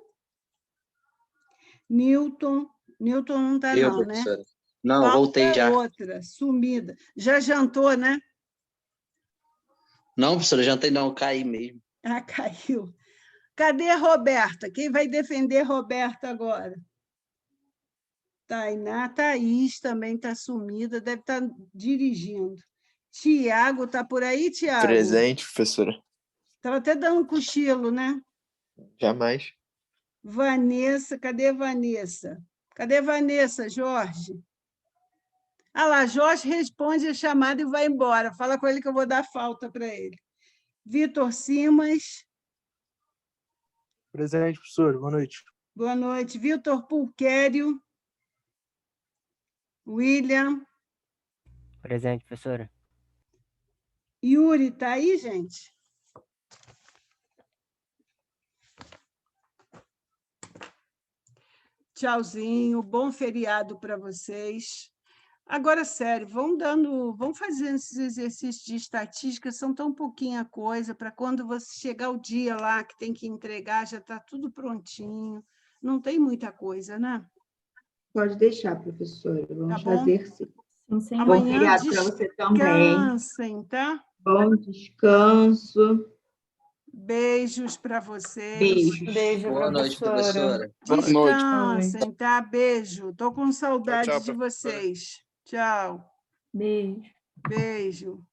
Newton não está Eu, não, né? professora. Não, Paula voltei é já. outra, sumida. Já jantou, né? Não, professora, jantei não, caí mesmo. Ah, caiu. Cadê a Roberta? Quem vai defender Roberta agora? Tainá, Thaís também está sumida, deve estar dirigindo. Tiago, está por aí, Tiago? Presente, professora. Estava até dando um cochilo, né? Jamais. Vanessa, cadê Vanessa? Cadê Vanessa, Jorge? Ah lá, Jorge responde a chamada e vai embora. Fala com ele que eu vou dar falta para ele. Vitor Simas. Presente, professor. Boa noite. Boa noite. Vitor Pulquério. William. Presente, professora. Yuri, está aí, gente? Tchauzinho, bom feriado para vocês. Agora, sério, vamos fazendo esses exercícios de estatística, são tão pouquinha coisa, para quando você chegar o dia lá que tem que entregar, já está tudo prontinho. Não tem muita coisa, né? Pode deixar, professora. Vamos Tá bom? fazer sim. Sim, Bom Amanhã feriado para você também. descansem, tá? Bom descanso. Beijos para vocês. Beijos. Beijo, Boa noite, professora. professora. Boa noite. Descansem, tá? Beijo. Tô com saudade tchau, de professora. vocês. Tchau. Beijo. Beijo.